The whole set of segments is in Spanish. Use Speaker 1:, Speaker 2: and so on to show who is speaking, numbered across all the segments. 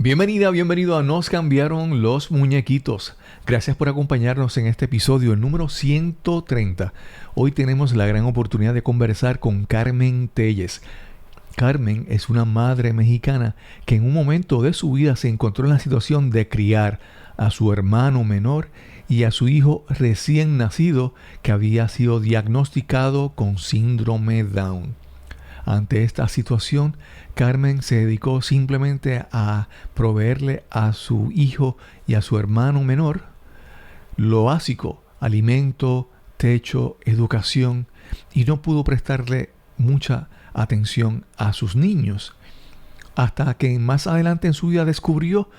Speaker 1: Bienvenida, bienvenido a Nos cambiaron los muñequitos. Gracias por acompañarnos en este episodio, el número 130. Hoy tenemos la gran oportunidad de conversar con Carmen Telles. Carmen es una madre mexicana que en un momento de su vida se encontró en la situación de criar a su hermano menor y a su hijo recién nacido que había sido diagnosticado con síndrome Down. Ante esta situación, Carmen se dedicó simplemente a proveerle a su hijo y a su hermano menor lo básico: alimento, techo, educación, y no pudo prestarle mucha atención a sus niños. Hasta que más adelante en su vida descubrió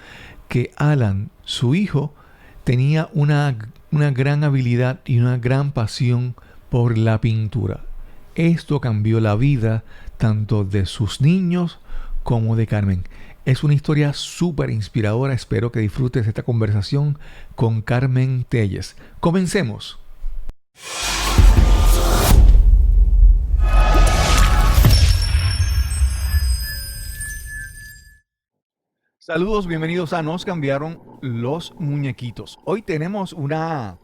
Speaker 1: que Alan, su hijo, tenía una gran habilidad y una gran pasión por la pintura. Esto cambió la vida tanto de sus niños como de Carmen. Es una historia súper inspiradora. Espero que disfrutes esta conversación con Carmen Telles. Comencemos. Saludos, bienvenidos a Nos cambiaron los muñequitos. Hoy tenemos una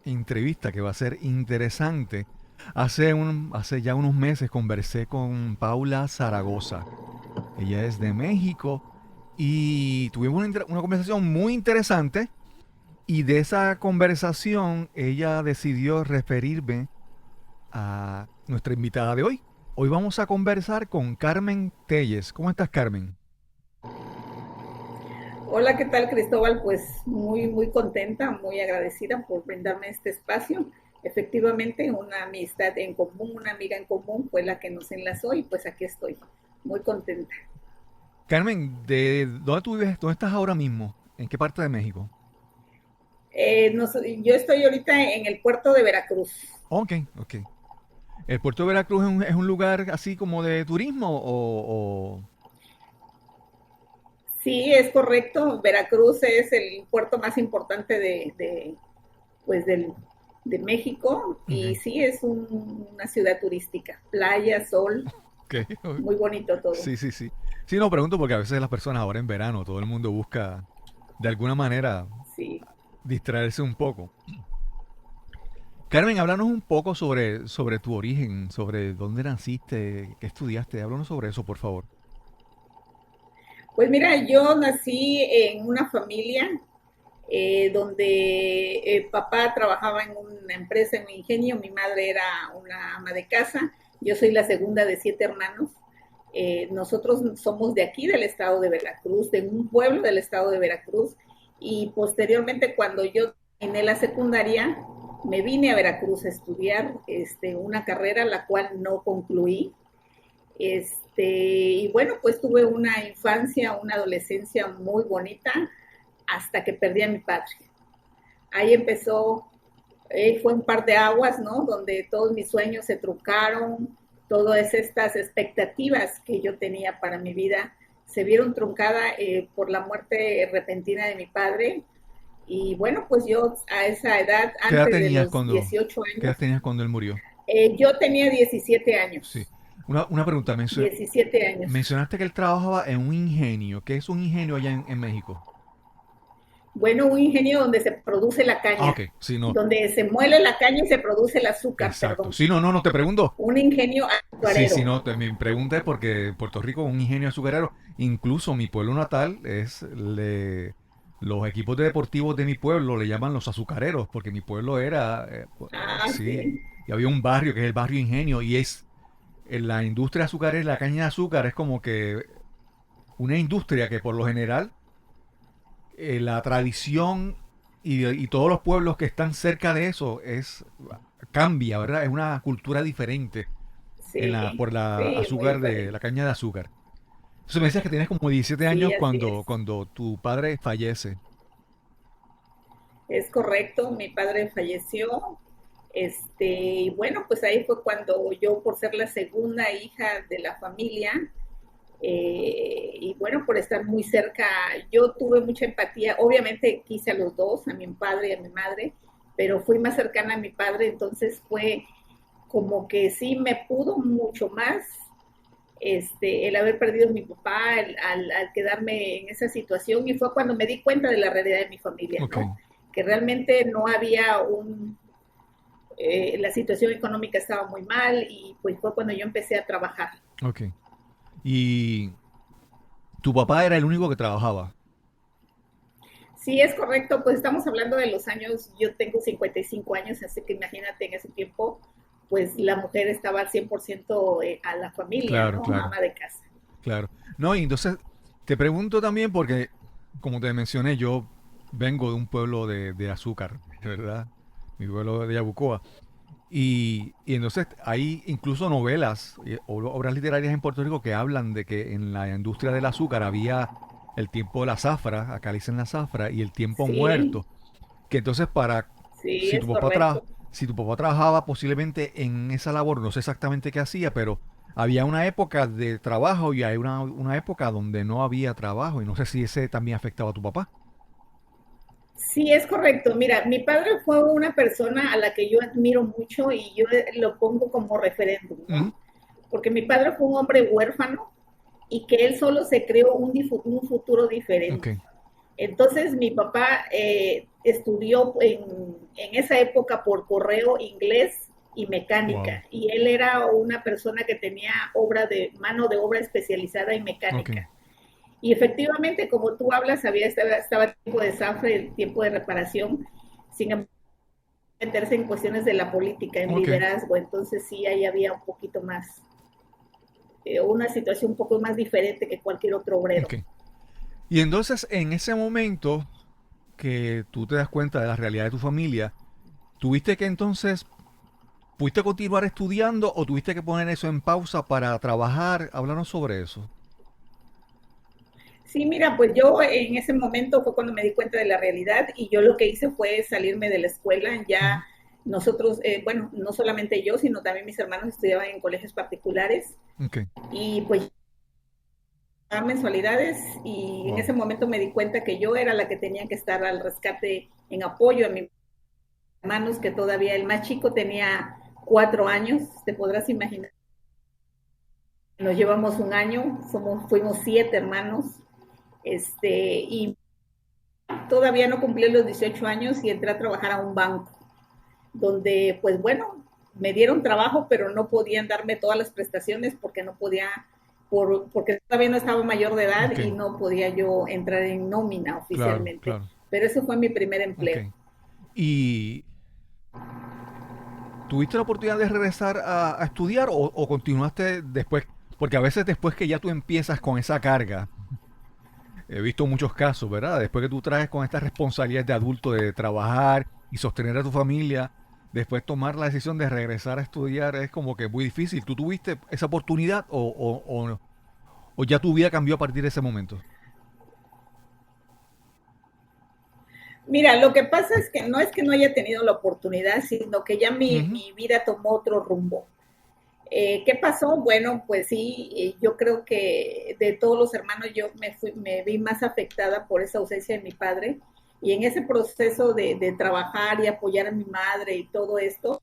Speaker 1: entrevista que va a ser interesante. Hace ya unos meses conversé con Paula Zaragoza. Ella es de México y tuvimos una conversación muy interesante, y de esa conversación ella decidió referirme a nuestra invitada de hoy. Hoy vamos a conversar con Carmen Telles. ¿Cómo estás, Carmen?
Speaker 2: Hola, ¿qué tal, Cristóbal? Pues muy contenta, muy agradecida por brindarme este espacio. Efectivamente, una amistad en común, una amiga en común fue la que nos enlazó y pues aquí estoy, muy contenta.
Speaker 1: Carmen, ¿de dónde tú vives? ¿Dónde estás ahora mismo? ¿En qué parte de México?
Speaker 2: Yo estoy ahorita en el puerto de Veracruz.
Speaker 1: Ok, ok. ¿El puerto de Veracruz es un lugar así como de turismo o...?
Speaker 2: Sí, es correcto. Veracruz es el puerto más importante pues de México y
Speaker 1: Ok,
Speaker 2: sí, es una ciudad turística. Playa, sol,
Speaker 1: ok.
Speaker 2: muy bonito todo.
Speaker 1: Sí, sí, sí. Sí, no pregunto porque a veces las personas ahora en verano, todo el mundo busca de alguna manera
Speaker 2: Sí.
Speaker 1: distraerse un poco. Carmen, háblanos un poco sobre tu origen, sobre dónde naciste, qué estudiaste. Háblanos sobre eso, por favor.
Speaker 2: Pues mira, yo nací en una familia donde papá trabajaba en una empresa, en un ingenio, mi madre era una ama de casa, yo soy la segunda de 7 hermanos. Nosotros somos de aquí, del estado de Veracruz, de un pueblo del estado de Veracruz, y posteriormente cuando yo terminé la secundaria, me vine a Veracruz a estudiar una carrera la cual no concluí. Y bueno, pues tuve una infancia, una adolescencia muy bonita hasta que perdí a mi padre. Ahí empezó, fue un par de aguas, ¿no? Donde todos mis sueños se truncaron, todas estas expectativas que yo tenía para mi vida se vieron truncadas por la muerte repentina de mi padre. Y bueno, pues yo a esa edad,
Speaker 1: ¿Qué edad
Speaker 2: antes de
Speaker 1: tenías
Speaker 2: los
Speaker 1: cuando,
Speaker 2: 18
Speaker 1: qué edad
Speaker 2: años,
Speaker 1: tenías cuando él murió?
Speaker 2: yo tenía 17
Speaker 1: Sí.
Speaker 2: años.
Speaker 1: Una pregunta.
Speaker 2: 17 años.
Speaker 1: Mencionaste que él trabajaba en un ingenio. ¿Qué es un ingenio allá en México?
Speaker 2: Bueno, un ingenio donde se produce la
Speaker 1: Ah,
Speaker 2: caña,
Speaker 1: ok. Sí, no.
Speaker 2: donde se muele la caña y se produce el azúcar,
Speaker 1: Exacto.
Speaker 2: perdón.
Speaker 1: Sí, no, no, no, te pregunto.
Speaker 2: Un ingenio
Speaker 1: Sí,
Speaker 2: azucarero.
Speaker 1: sí, no, mi pregunta es porque Puerto Rico es un ingenio azucarero. Incluso mi pueblo natal los equipos deportivos de mi pueblo le llaman los azucareros, porque mi pueblo era,
Speaker 2: Ah,
Speaker 1: sí,
Speaker 2: sí.
Speaker 1: y había un barrio que es el barrio Ingenio, y es la industria azucarera, la caña de azúcar es como que una industria que por lo general la tradición y todos los pueblos que están cerca de eso cambia, ¿verdad? Es una cultura diferente
Speaker 2: Sí,
Speaker 1: por la
Speaker 2: sí, muy
Speaker 1: azúcar de la
Speaker 2: diferente.
Speaker 1: caña de azúcar. Entonces me decías que tienes como 17
Speaker 2: Sí,
Speaker 1: años
Speaker 2: así es.
Speaker 1: cuando tu padre fallece.
Speaker 2: Es correcto, mi padre falleció. Y bueno, pues ahí fue cuando yo, por ser la segunda hija de la familia, y bueno, por estar muy cerca, yo tuve mucha empatía. Obviamente quise a los dos, a mi padre y a mi madre, pero fui más cercana a mi padre, entonces fue como que sí me pudo mucho más el haber perdido a mi papá, al quedarme en esa situación, y fue cuando me di cuenta de la realidad de mi familia,
Speaker 1: Ok,
Speaker 2: ¿no? Que realmente no había la situación económica estaba muy mal y pues fue cuando yo empecé a trabajar.
Speaker 1: ok. Y tu papá era el único que trabajaba.
Speaker 2: Sí, es correcto, pues estamos hablando de los años, yo tengo 55 años, así que imagínate en ese tiempo, pues la mujer estaba al 100% a la familia,
Speaker 1: Claro,
Speaker 2: ¿no?
Speaker 1: claro,
Speaker 2: Ama de casa.
Speaker 1: claro. No, y entonces te pregunto también porque, como te mencioné, yo vengo de un pueblo de azúcar, ¿verdad? Mi pueblo de Yabucoa. Y entonces hay incluso novelas o obras literarias en Puerto Rico que hablan de que en la industria del azúcar había el tiempo de la zafra, acá le dicen la zafra, y el tiempo
Speaker 2: Sí,
Speaker 1: muerto. Que entonces
Speaker 2: sí,
Speaker 1: si
Speaker 2: es
Speaker 1: tu papá
Speaker 2: correcto.
Speaker 1: si tu papá trabajaba posiblemente en esa labor, no sé exactamente qué hacía, pero había una época de trabajo y hay una época donde no había trabajo y no sé si ese también afectaba a tu papá.
Speaker 2: Sí, es correcto. Mira, mi padre fue una persona a la que yo admiro mucho y yo lo pongo como referéndum,
Speaker 1: Ujú.
Speaker 2: ¿no? Porque mi padre fue un hombre huérfano y que él solo se creó un futuro
Speaker 1: Ok,
Speaker 2: diferente. Entonces mi papá estudió en esa época por correo inglés y
Speaker 1: wow,
Speaker 2: mecánica y él era una persona que tenía mano de obra especializada en
Speaker 1: ok,
Speaker 2: mecánica. Y efectivamente, como tú hablas, estaba el tiempo de zafra y el tiempo de reparación, sin embargo, meterse en cuestiones de la política, en
Speaker 1: ok,
Speaker 2: liderazgo, entonces sí, ahí había un poquito más, una situación un poco más diferente que cualquier otro obrero.
Speaker 1: ok. Y entonces en ese momento que tú te das cuenta de la realidad de tu familia, ¿tuviste que entonces, pudiste continuar estudiando o tuviste que poner eso en pausa para trabajar? Háblanos sobre eso.
Speaker 2: Sí, mira, pues yo en ese momento fue cuando me di cuenta de la realidad y yo lo que hice fue salirme de la escuela. Ya
Speaker 1: Ujú.
Speaker 2: nosotros, bueno, no solamente yo, sino también mis hermanos estudiaban en colegios particulares
Speaker 1: Ok,
Speaker 2: y pues mensualidades y en ese
Speaker 1: wow,
Speaker 2: momento me di cuenta que yo era la que tenía que estar al rescate en apoyo a mis hermanos, que todavía el más chico tenía 4 años, te podrás imaginar. Nos llevamos un año, fuimos 7 hermanos, y todavía no cumplí los 18 años y entré a trabajar a un banco, donde pues bueno, me dieron trabajo, pero no podían darme todas las prestaciones porque no podía, porque todavía no estaba mayor de edad
Speaker 1: ok,
Speaker 2: y no podía yo entrar en nómina
Speaker 1: claro,
Speaker 2: oficialmente.
Speaker 1: claro,
Speaker 2: Pero ese fue mi primer
Speaker 1: ok.
Speaker 2: empleo.
Speaker 1: ¿Y tuviste la oportunidad de regresar a estudiar o continuaste después? Porque a veces después que ya tú empiezas con esa carga, he visto muchos casos, ¿verdad? Después que tú traes con esta responsabilidad de adulto de trabajar y sostener a tu familia, después tomar la decisión de regresar a estudiar es como que muy difícil. ¿Tú tuviste esa oportunidad o ya tu vida cambió a partir de ese momento?
Speaker 2: Mira, lo que pasa es que no haya tenido la oportunidad, sino que ya
Speaker 1: Ujú.
Speaker 2: mi vida tomó otro rumbo. ¿Qué pasó? Bueno, pues sí, yo creo que de todos los hermanos yo me vi más afectada por esa ausencia de mi padre y en ese proceso de trabajar y apoyar a mi madre y todo esto,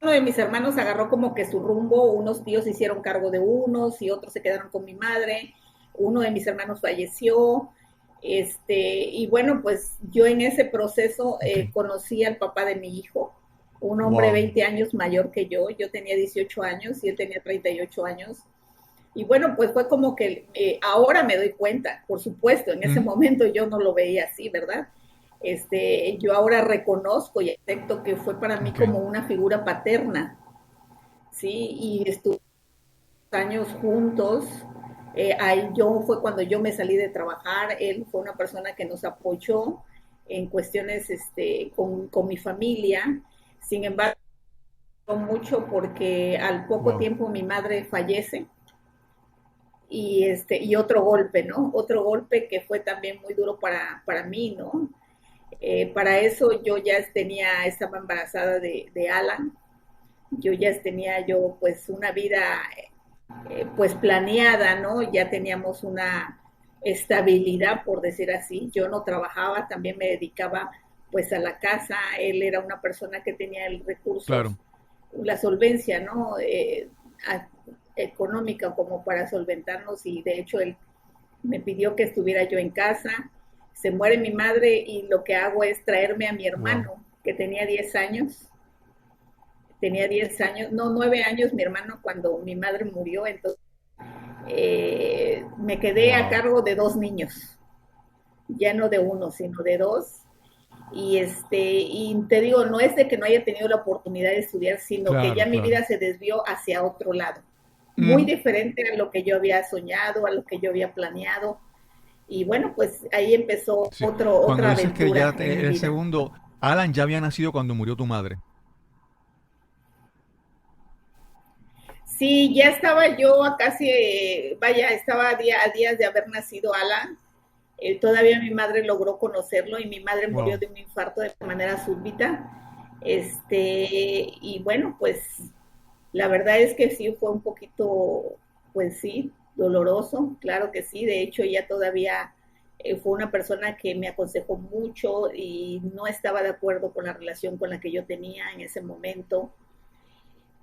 Speaker 2: uno de mis hermanos agarró como que su rumbo, unos tíos se hicieron cargo de unos y otros se quedaron con mi madre, uno de mis hermanos falleció, y bueno, pues yo en ese proceso
Speaker 1: Ok.
Speaker 2: conocí al papá de mi hijo, un hombre
Speaker 1: Wow.
Speaker 2: 20 años mayor que yo tenía 18 años y él tenía 38 años. Y bueno, pues fue como que ahora me doy cuenta, por supuesto, en ese
Speaker 1: Ujú.
Speaker 2: momento yo no lo veía así, ¿verdad? Yo ahora reconozco y acepto que fue para mí
Speaker 1: Ok.
Speaker 2: como una figura paterna, ¿sí? Y estuvimos años juntos. Ahí yo fue cuando yo me salí de trabajar, él fue una persona que nos apoyó en cuestiones con mi familia. Sin embargo, mucho porque al poco
Speaker 1: Wow.
Speaker 2: tiempo mi madre fallece y otro golpe, ¿no? Otro golpe que fue también muy duro para mí, ¿no? Para eso yo ya estaba embarazada de Alan, yo ya tenía yo pues una vida pues planeada, ¿no? Ya teníamos una estabilidad, por decir así. Yo no trabajaba, también me dedicaba pues a la casa. Él era una persona que tenía el recursos,
Speaker 1: Claro.
Speaker 2: la solvencia, ¿no? económica como para solventarnos y de hecho él me pidió que estuviera yo en casa. Se muere mi madre y lo que hago es traerme a mi
Speaker 1: Wow.
Speaker 2: hermano, que tenía 10 años. Tenía 10 años, no, 9 años mi hermano cuando mi madre murió, entonces me quedé a
Speaker 1: Wow.
Speaker 2: cargo de 2 niños, ya no de uno, sino de dos. Y te digo, no es de que no haya tenido la oportunidad de estudiar, sino que ya
Speaker 1: Claro,
Speaker 2: mi
Speaker 1: claro.
Speaker 2: vida se desvió hacia otro lado, muy
Speaker 1: Mm,
Speaker 2: diferente a lo que yo había soñado, a lo que yo había planeado. Y bueno, pues ahí empezó
Speaker 1: sí. Cuando
Speaker 2: otra
Speaker 1: dices que
Speaker 2: aventura
Speaker 1: ya
Speaker 2: en mi
Speaker 1: el
Speaker 2: vida.
Speaker 1: segundo, Alan ya había nacido cuando murió tu madre.
Speaker 2: Sí, ya estaba yo a casi, vaya, estaba a días de haber nacido Alan. Todavía mi madre logró conocerlo y mi madre murió
Speaker 1: Wow.
Speaker 2: de un infarto de manera súbita. Y bueno, pues la verdad es que sí fue un poquito, pues sí, doloroso, claro que sí. De hecho, ella todavía fue una persona que me aconsejó mucho y no estaba de acuerdo con la relación con la que yo tenía en ese momento.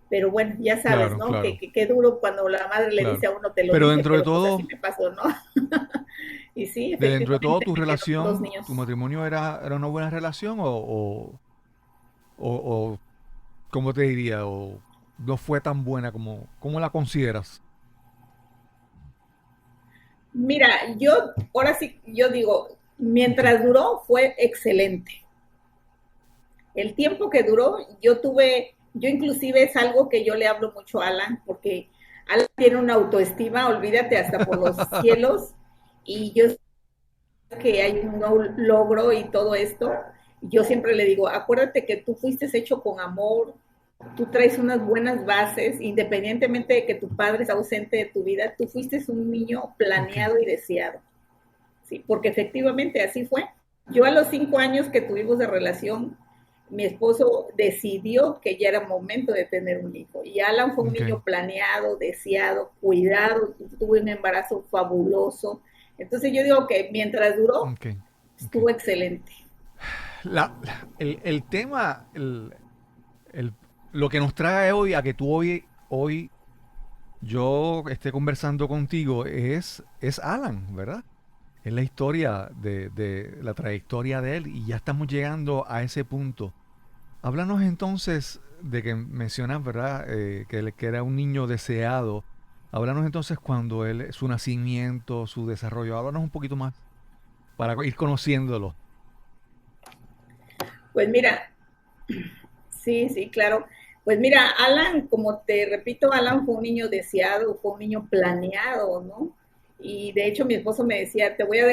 Speaker 2: Pero bueno, ya sabes,
Speaker 1: Claro,
Speaker 2: ¿no?
Speaker 1: claro,
Speaker 2: Qué duro cuando la madre le dice
Speaker 1: claro.
Speaker 2: a uno, te lo
Speaker 1: Pero
Speaker 2: dije,
Speaker 1: dentro de
Speaker 2: pero pues así
Speaker 1: todo,
Speaker 2: me pasó, ¿no? Y sí,
Speaker 1: dentro de todo
Speaker 2: efectivamente
Speaker 1: tu
Speaker 2: me quedaron dos
Speaker 1: relación,
Speaker 2: niños.
Speaker 1: tu matrimonio era una buena relación o ¿cómo te diría? O no fue tan buena como, ¿cómo la consideras?
Speaker 2: Mira, yo, ahora sí, yo digo,
Speaker 1: Ok,
Speaker 2: mientras duró fue excelente. El tiempo que duró, yo inclusive es algo que yo le hablo mucho a Alan, porque Alan tiene una autoestima, olvídate, hasta por los cielos, y yo sé que hay un logro y todo esto. Yo siempre le digo, acuérdate que tú fuiste hecho con amor, tú traes unas buenas bases, independientemente de que tu padre es ausente de tu vida, tú fuiste un niño
Speaker 1: ok,
Speaker 2: planeado y deseado, ¿sí? Porque efectivamente así fue. Yo a los 5 años que tuvimos de relación, mi esposo decidió que ya era momento de tener un hijo. Y Alan fue un
Speaker 1: ok,
Speaker 2: niño planeado, deseado, cuidado, tuvo un embarazo fabuloso. Entonces yo digo que mientras duró,
Speaker 1: ok, ok.
Speaker 2: estuvo excelente.
Speaker 1: El tema, el- lo que nos trae hoy a que tú hoy yo esté conversando contigo es Alan, ¿verdad? Es la historia de la trayectoria de él y ya estamos llegando a ese punto. Háblanos entonces de que mencionas, ¿verdad? Que era un niño deseado. Háblanos entonces cuando él, su nacimiento, su desarrollo. Háblanos un poquito más para ir conociéndolo.
Speaker 2: Pues mira, sí, sí, claro. Pues mira, Alan, como te repito, Alan fue un niño deseado, fue un niño planeado, ¿no? Y de hecho mi esposo me decía, te voy a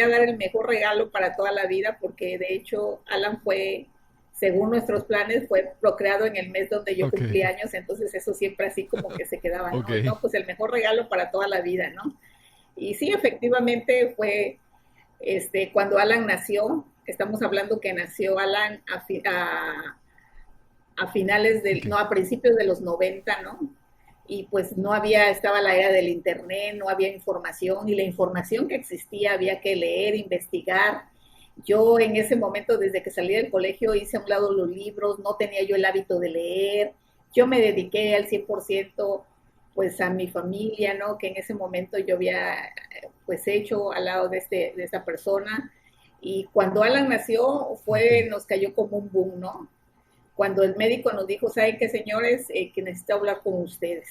Speaker 2: dar el mejor regalo para toda la vida, porque de hecho Alan fue, según nuestros planes, fue procreado en el mes donde yo
Speaker 1: Ok,
Speaker 2: cumplí años, entonces eso siempre así como que se quedaba, ¿no?
Speaker 1: ok,
Speaker 2: No, pues el mejor regalo para toda la vida, ¿no? Y sí, efectivamente fue, cuando Alan nació, estamos hablando que nació Alan a finales
Speaker 1: ok,
Speaker 2: no, a principios de los 90, ¿no? Y pues no había, estaba la era del internet, no había información y la información que existía había que leer, investigar. Yo en ese momento, desde que salí del colegio, hice a un lado los libros, no tenía yo el hábito de leer. Yo me dediqué al 100% pues a mi familia, ¿no? Que en ese momento yo había pues hecho al lado de esta persona. Y cuando Alan nació,
Speaker 1: ok,
Speaker 2: nos cayó como un boom, ¿no? Cuando el médico nos dijo, ¿saben qué, señores? Que necesito hablar con ustedes.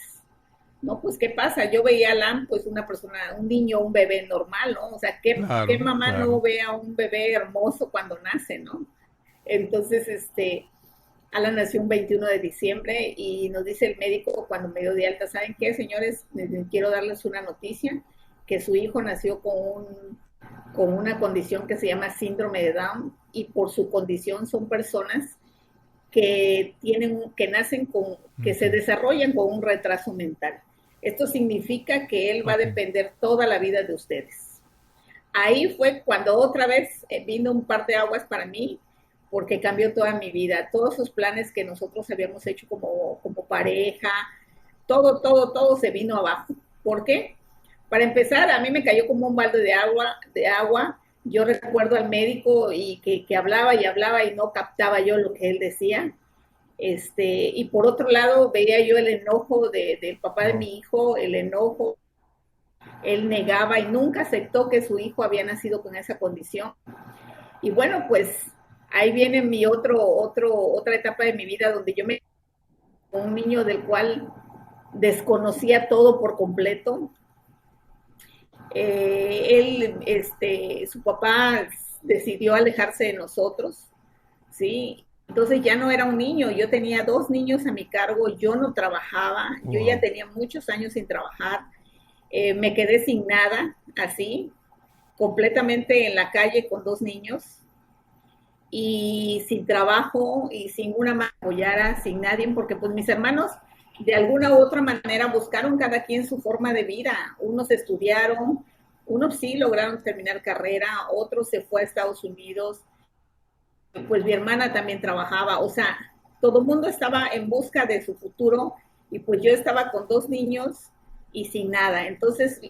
Speaker 2: No, pues, ¿qué pasa? Yo veía a Alan, pues, una persona, un niño, un bebé normal, ¿no? O sea, ¿qué
Speaker 1: claro,
Speaker 2: mamá no
Speaker 1: claro.
Speaker 2: ve a un bebé hermoso cuando nace, ¿no? Entonces, Alan nació un 21 de diciembre y nos dice el médico cuando me dio de alta, ¿saben qué, señores? Quiero darles una noticia, que su hijo nació con una condición que se llama síndrome de Down y por su condición son personas que nacen que
Speaker 1: Ok,
Speaker 2: se desarrollan con un retraso mental. Esto significa que él va a
Speaker 1: ok,
Speaker 2: depender toda la vida de ustedes. Ahí fue cuando otra vez vino un par de aguas para mí, porque cambió toda mi vida. Todos esos planes que nosotros habíamos hecho como pareja, todo se vino abajo. ¿Por qué? Para empezar, a mí me cayó como un balde de agua. Yo recuerdo al médico y que hablaba y hablaba y no captaba yo lo que él decía. Y por otro lado veía yo el enojo del papá de
Speaker 1: Wow.
Speaker 2: mi hijo, el enojo, él negaba y nunca aceptó que su hijo había nacido con esa condición. Y bueno, pues ahí viene mi otra etapa de mi vida donde yo me un niño del cual desconocía todo por completo. Su papá decidió alejarse de nosotros, ¿sí? Entonces ya no era un niño, yo tenía 2 niños a mi cargo, yo no trabajaba, yo ya
Speaker 1: Wow.
Speaker 2: tenía muchos años sin trabajar, me quedé sin nada, así, completamente en la calle con 2 niños y sin trabajo y sin una mano que apoyara, sin nadie, porque pues mis hermanos de alguna u otra manera buscaron cada quien su forma de vida. Unos estudiaron, unos sí lograron terminar carrera, otros se fue a Estados Unidos, pues mi hermana también trabajaba, o sea, todo el mundo estaba en busca de su futuro y pues yo estaba con 2 niños y sin nada. Entonces,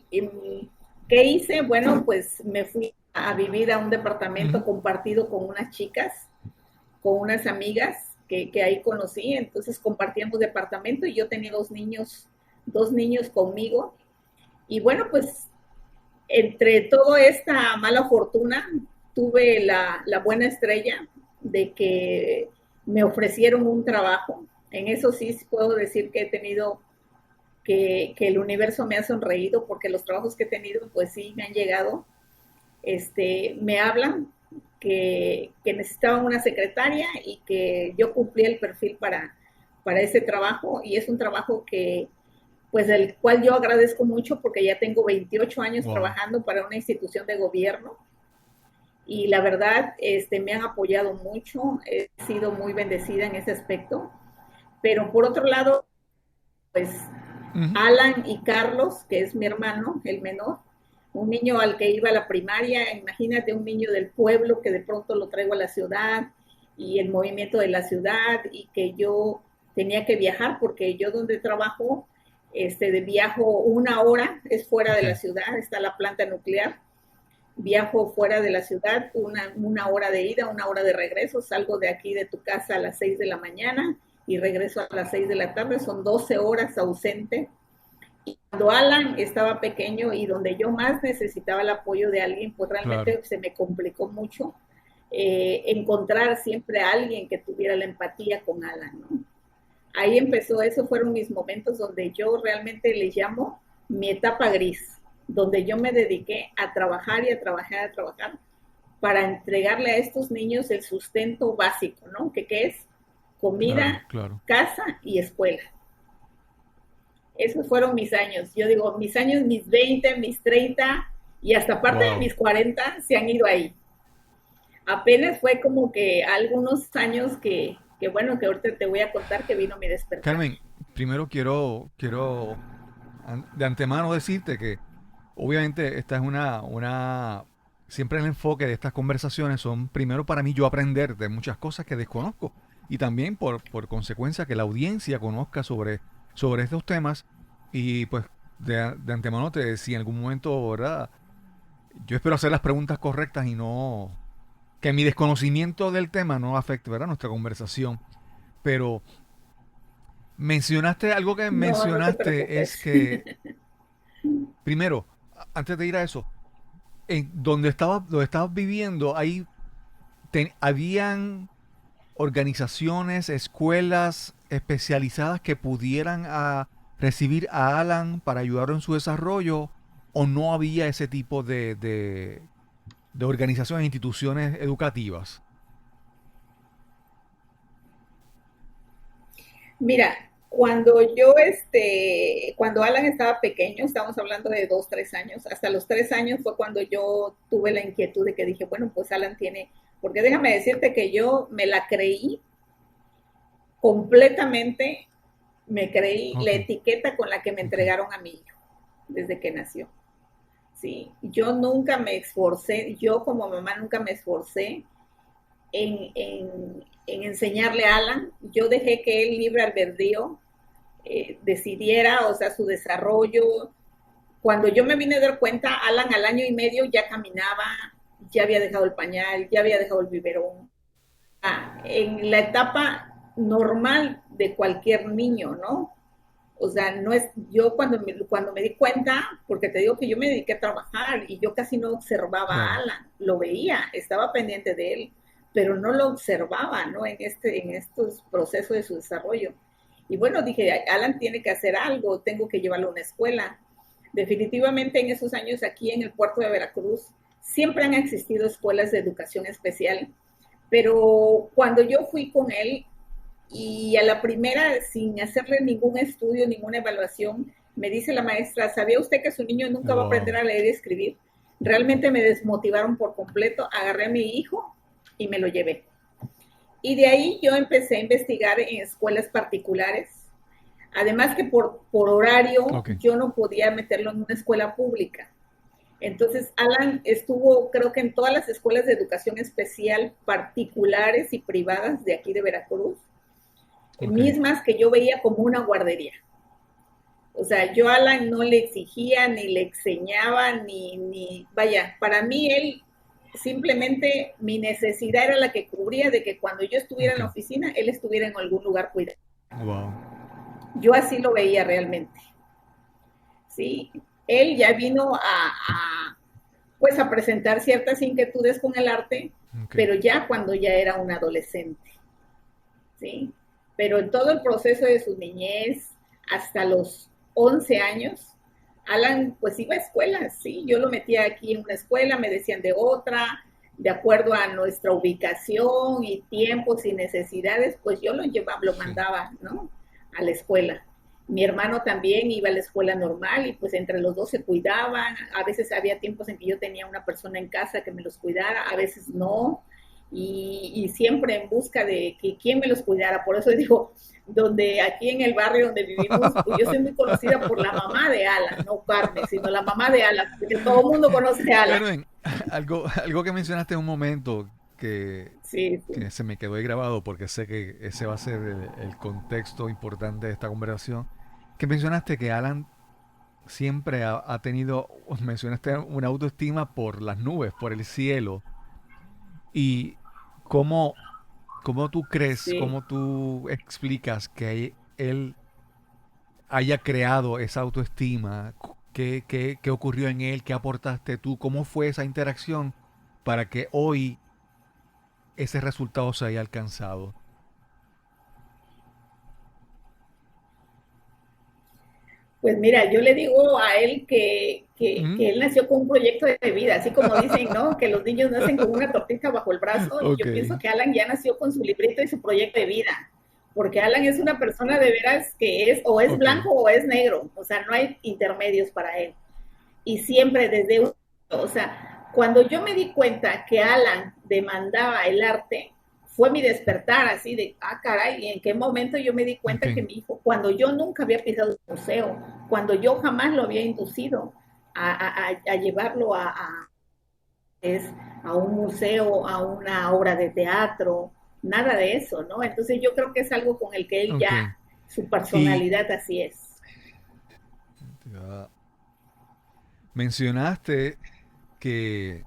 Speaker 2: ¿qué hice? Bueno, pues me fui a vivir a un departamento
Speaker 1: Ujú.
Speaker 2: compartido con unas chicas, con unas amigas que ahí conocí, entonces compartíamos departamento y yo tenía 2 niños conmigo. Y bueno, pues entre toda esta mala fortuna, tuve la buena estrella de que me ofrecieron un trabajo. En eso sí puedo decir que he tenido, que el universo me ha sonreído porque los trabajos que he tenido, pues sí, me han llegado. Me hablan que necesitaban una secretaria y que yo cumplía el perfil para ese trabajo y es un trabajo que pues del cual yo agradezco mucho porque ya tengo 28 años
Speaker 1: Wow.
Speaker 2: trabajando para una institución de gobierno y la verdad me han apoyado mucho, he sido muy bendecida en ese aspecto, pero por otro lado, pues
Speaker 1: Ujú.
Speaker 2: Alan y Carlos, que es mi hermano, el menor, un niño al que iba a la primaria, imagínate un niño del pueblo que de pronto lo traigo a la ciudad y el movimiento de la ciudad y que yo tenía que viajar porque yo donde trabajo, de viajo 1 hora, es fuera de la
Speaker 1: Ok.
Speaker 2: ciudad, está la planta nuclear, viajo fuera de la ciudad, una hora de ida, 1 hora de regreso, salgo de aquí de tu casa a las 6 de la mañana y regreso a las 6 de la tarde, son 12 horas ausente. Cuando Alan estaba pequeño y donde yo más necesitaba el apoyo de alguien, pues
Speaker 1: Claro.
Speaker 2: realmente se me complicó mucho encontrar siempre a alguien que tuviera la empatía con Alan, ¿no? Ahí empezó, esos fueron mis momentos donde yo realmente le llamo mi etapa gris, donde yo me dediqué a trabajar y a trabajar, a trabajar, para entregarle a estos niños el sustento básico, ¿no? Que es
Speaker 1: Claro,
Speaker 2: comida,
Speaker 1: claro.
Speaker 2: casa y escuela. Esos fueron mis años. Yo digo, mis años, mis 20, mis 30 y hasta parte de
Speaker 1: Wow.
Speaker 2: mis 40 se han ido ahí. Apenas fue como que algunos años bueno, que ahorita te voy a contar que vino mi despertar.
Speaker 1: Carmen, primero quiero de antemano decirte que obviamente esta es siempre el enfoque de estas conversaciones son primero para mí yo aprender de muchas cosas que desconozco y también por consecuencia que la audiencia conozca sobre estos temas y pues de antemano si en algún momento, ¿verdad? Yo espero hacer las preguntas correctas y no que mi desconocimiento del tema no afecte, ¿verdad? Nuestra conversación. Pero mencionaste algo que
Speaker 2: No, no te
Speaker 1: mencionaste es
Speaker 2: preocupes.
Speaker 1: que primero, antes de ir a eso, en donde estabas viviendo, ahí habían organizaciones, escuelas especializadas que pudieran recibir a Alan para ayudarlo en su desarrollo, o no había ese tipo de organizaciones e instituciones educativas.
Speaker 2: Mira, cuando Alan estaba pequeño, estamos hablando de 2, 3 años, hasta los 3 años fue cuando yo tuve la inquietud de que dije, bueno, pues Alan tiene, porque déjame decirte que yo me la creí completamente, me creí la
Speaker 1: Ok,
Speaker 2: etiqueta con la que me
Speaker 1: ok,
Speaker 2: entregaron a mi hijo desde que nació. Sí, yo nunca me esforcé, yo como mamá nunca me esforcé en enseñarle a Alan. Yo dejé que él libre albedrío decidiera, o sea, su desarrollo. Cuando yo me vine a dar cuenta, Alan al año y medio ya caminaba, ya había dejado el pañal, ya había dejado el biberón. En la etapa normal de cualquier niño, ¿no? O sea, no es, yo cuando me di cuenta, porque te digo que yo me dediqué a trabajar y yo casi no observaba a
Speaker 1: Claro.
Speaker 2: Alan, lo veía, estaba pendiente de él, pero no lo observaba, ¿no? En estos procesos de su desarrollo. Y bueno, dije, Alan tiene que hacer algo, tengo que llevarlo a una escuela. Definitivamente en esos años aquí en el puerto de Veracruz siempre han existido escuelas de educación especial, pero cuando yo fui con él, y a la primera, sin hacerle ningún estudio, ninguna evaluación, me dice la maestra, ¿sabía usted que su niño nunca va a aprender
Speaker 1: Wow.
Speaker 2: a leer y escribir? Realmente me desmotivaron por completo, agarré a mi hijo y me lo llevé. Y de ahí yo empecé a investigar en escuelas particulares. Además que por horario
Speaker 1: Ok.
Speaker 2: yo no podía meterlo en una escuela pública. Entonces, Alan estuvo, creo que en todas las escuelas de educación especial particulares y privadas de aquí de Veracruz,
Speaker 1: Ok.
Speaker 2: mismas que yo veía como una guardería. O sea, yo a Alan no le exigía, ni le enseñaba, vaya, para mí él simplemente mi necesidad era la que cubría de que cuando yo estuviera
Speaker 1: Ok.
Speaker 2: en la oficina, él estuviera en algún lugar cuidado.
Speaker 1: Wow.
Speaker 2: Yo así lo veía realmente, ¿sí? Él ya vino pues a presentar ciertas inquietudes con el arte,
Speaker 1: Ok.
Speaker 2: pero ya cuando ya era un adolescente, ¿sí? Pero en todo el proceso de su niñez, hasta los 11 años, Alan pues iba a escuelas, ¿sí? Yo lo metía aquí en una escuela, me decían de otra, de acuerdo a nuestra ubicación y tiempos y necesidades, pues yo lo llevaba, lo
Speaker 1: Sí.
Speaker 2: mandaba, ¿no? A la escuela. Mi hermano también iba a la escuela normal y pues entre los dos se cuidaban. A veces había tiempos en que yo tenía una persona en casa que me los cuidara, a veces no. Y siempre en busca de que quién me los cuidara. Por eso digo, donde aquí en el barrio donde vivimos, pues yo soy muy conocida por la mamá de Alan, no Carmen, sino la mamá de Alan, porque todo el mundo conoce a Alan.
Speaker 1: Carmen, algo que mencionaste en un momento
Speaker 2: Sí, sí.
Speaker 1: que se me quedó ahí grabado porque sé que ese va a ser el contexto importante de esta conversación, que mencionaste que Alan siempre ha tenido, mencionaste una autoestima por las nubes, por el cielo, y cómo, cómo tú crees,
Speaker 2: Sí.
Speaker 1: cómo tú explicas que él haya creado esa autoestima, qué ocurrió en él, qué aportaste tú, cómo fue esa interacción para que hoy ese resultado se haya alcanzado.
Speaker 2: Pues mira, yo le digo a él
Speaker 1: ¿Mm?
Speaker 2: que él nació con un proyecto de vida, así como dicen, ¿no? Que los niños nacen con una tortita bajo el brazo y
Speaker 1: Ok,
Speaker 2: yo pienso que Alan ya nació con su librito y su proyecto de vida, porque Alan es una persona de veras que es o es
Speaker 1: ok,
Speaker 2: blanco o es negro, o sea, no hay intermedios para él. Y siempre desde o sea, cuando yo me di cuenta que Alan demandaba el arte, fue mi despertar así de, ah, caray, ¿y en qué momento yo me di
Speaker 1: ok,
Speaker 2: cuenta que mi hijo, cuando yo nunca había pisado un museo, cuando yo jamás lo había inducido a llevarlo es, a un museo, a una obra de teatro, nada de eso, ¿no? Entonces yo creo que es algo con el que él
Speaker 1: ok.
Speaker 2: ya, su
Speaker 1: Y
Speaker 2: personalidad así es.
Speaker 1: uh, mencionaste que,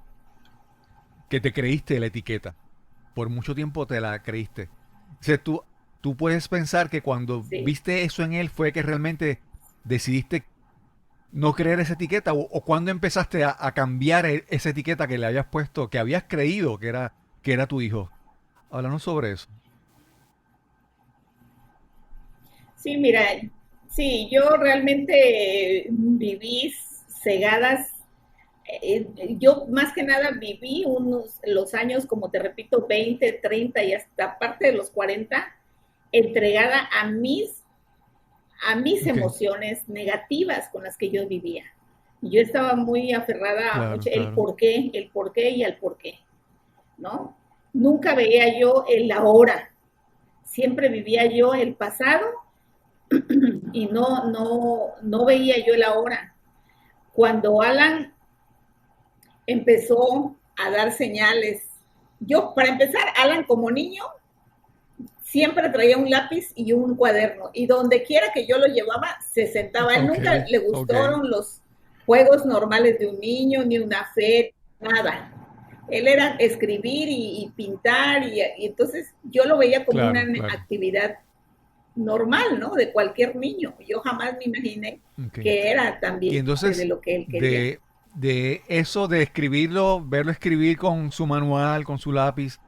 Speaker 1: que te creíste la etiqueta. Por mucho tiempo te la creíste. O sea, tú puedes pensar que cuando
Speaker 2: Sí.
Speaker 1: viste eso en él fue que realmente decidiste no creer esa etiqueta o cuando empezaste a cambiar esa etiqueta que le habías puesto, que habías creído que era tu hijo. Háblanos sobre eso.
Speaker 2: Sí, mira, sí, yo realmente viví cegadas. Yo más que nada viví los años, como te repito, 20, 30 y hasta parte de los 40, entregada a mis
Speaker 1: Ok,
Speaker 2: emociones negativas con las que yo vivía. Yo estaba muy aferrada a
Speaker 1: claro,
Speaker 2: mucho
Speaker 1: claro.
Speaker 2: el por qué y al por qué, ¿no? Nunca veía yo el ahora, siempre vivía yo el pasado y no veía yo el ahora. Cuando Alan empezó a dar señales, yo, para empezar, Alan como niño siempre traía un lápiz y un cuaderno y donde quiera que yo lo llevaba se sentaba. A él
Speaker 1: Ok,
Speaker 2: nunca le
Speaker 1: ok.
Speaker 2: gustaron los juegos normales de un niño, ni una fe, nada. Él era escribir y pintar y entonces yo lo veía como una
Speaker 1: Claro, claro.
Speaker 2: actividad normal, ¿no? De cualquier niño. Yo jamás me imaginé
Speaker 1: Ok.
Speaker 2: que era también
Speaker 1: Y
Speaker 2: parte de
Speaker 1: entonces,
Speaker 2: lo que él quería.
Speaker 1: de eso de escribirlo, verlo escribir con su manual, con su lápiz,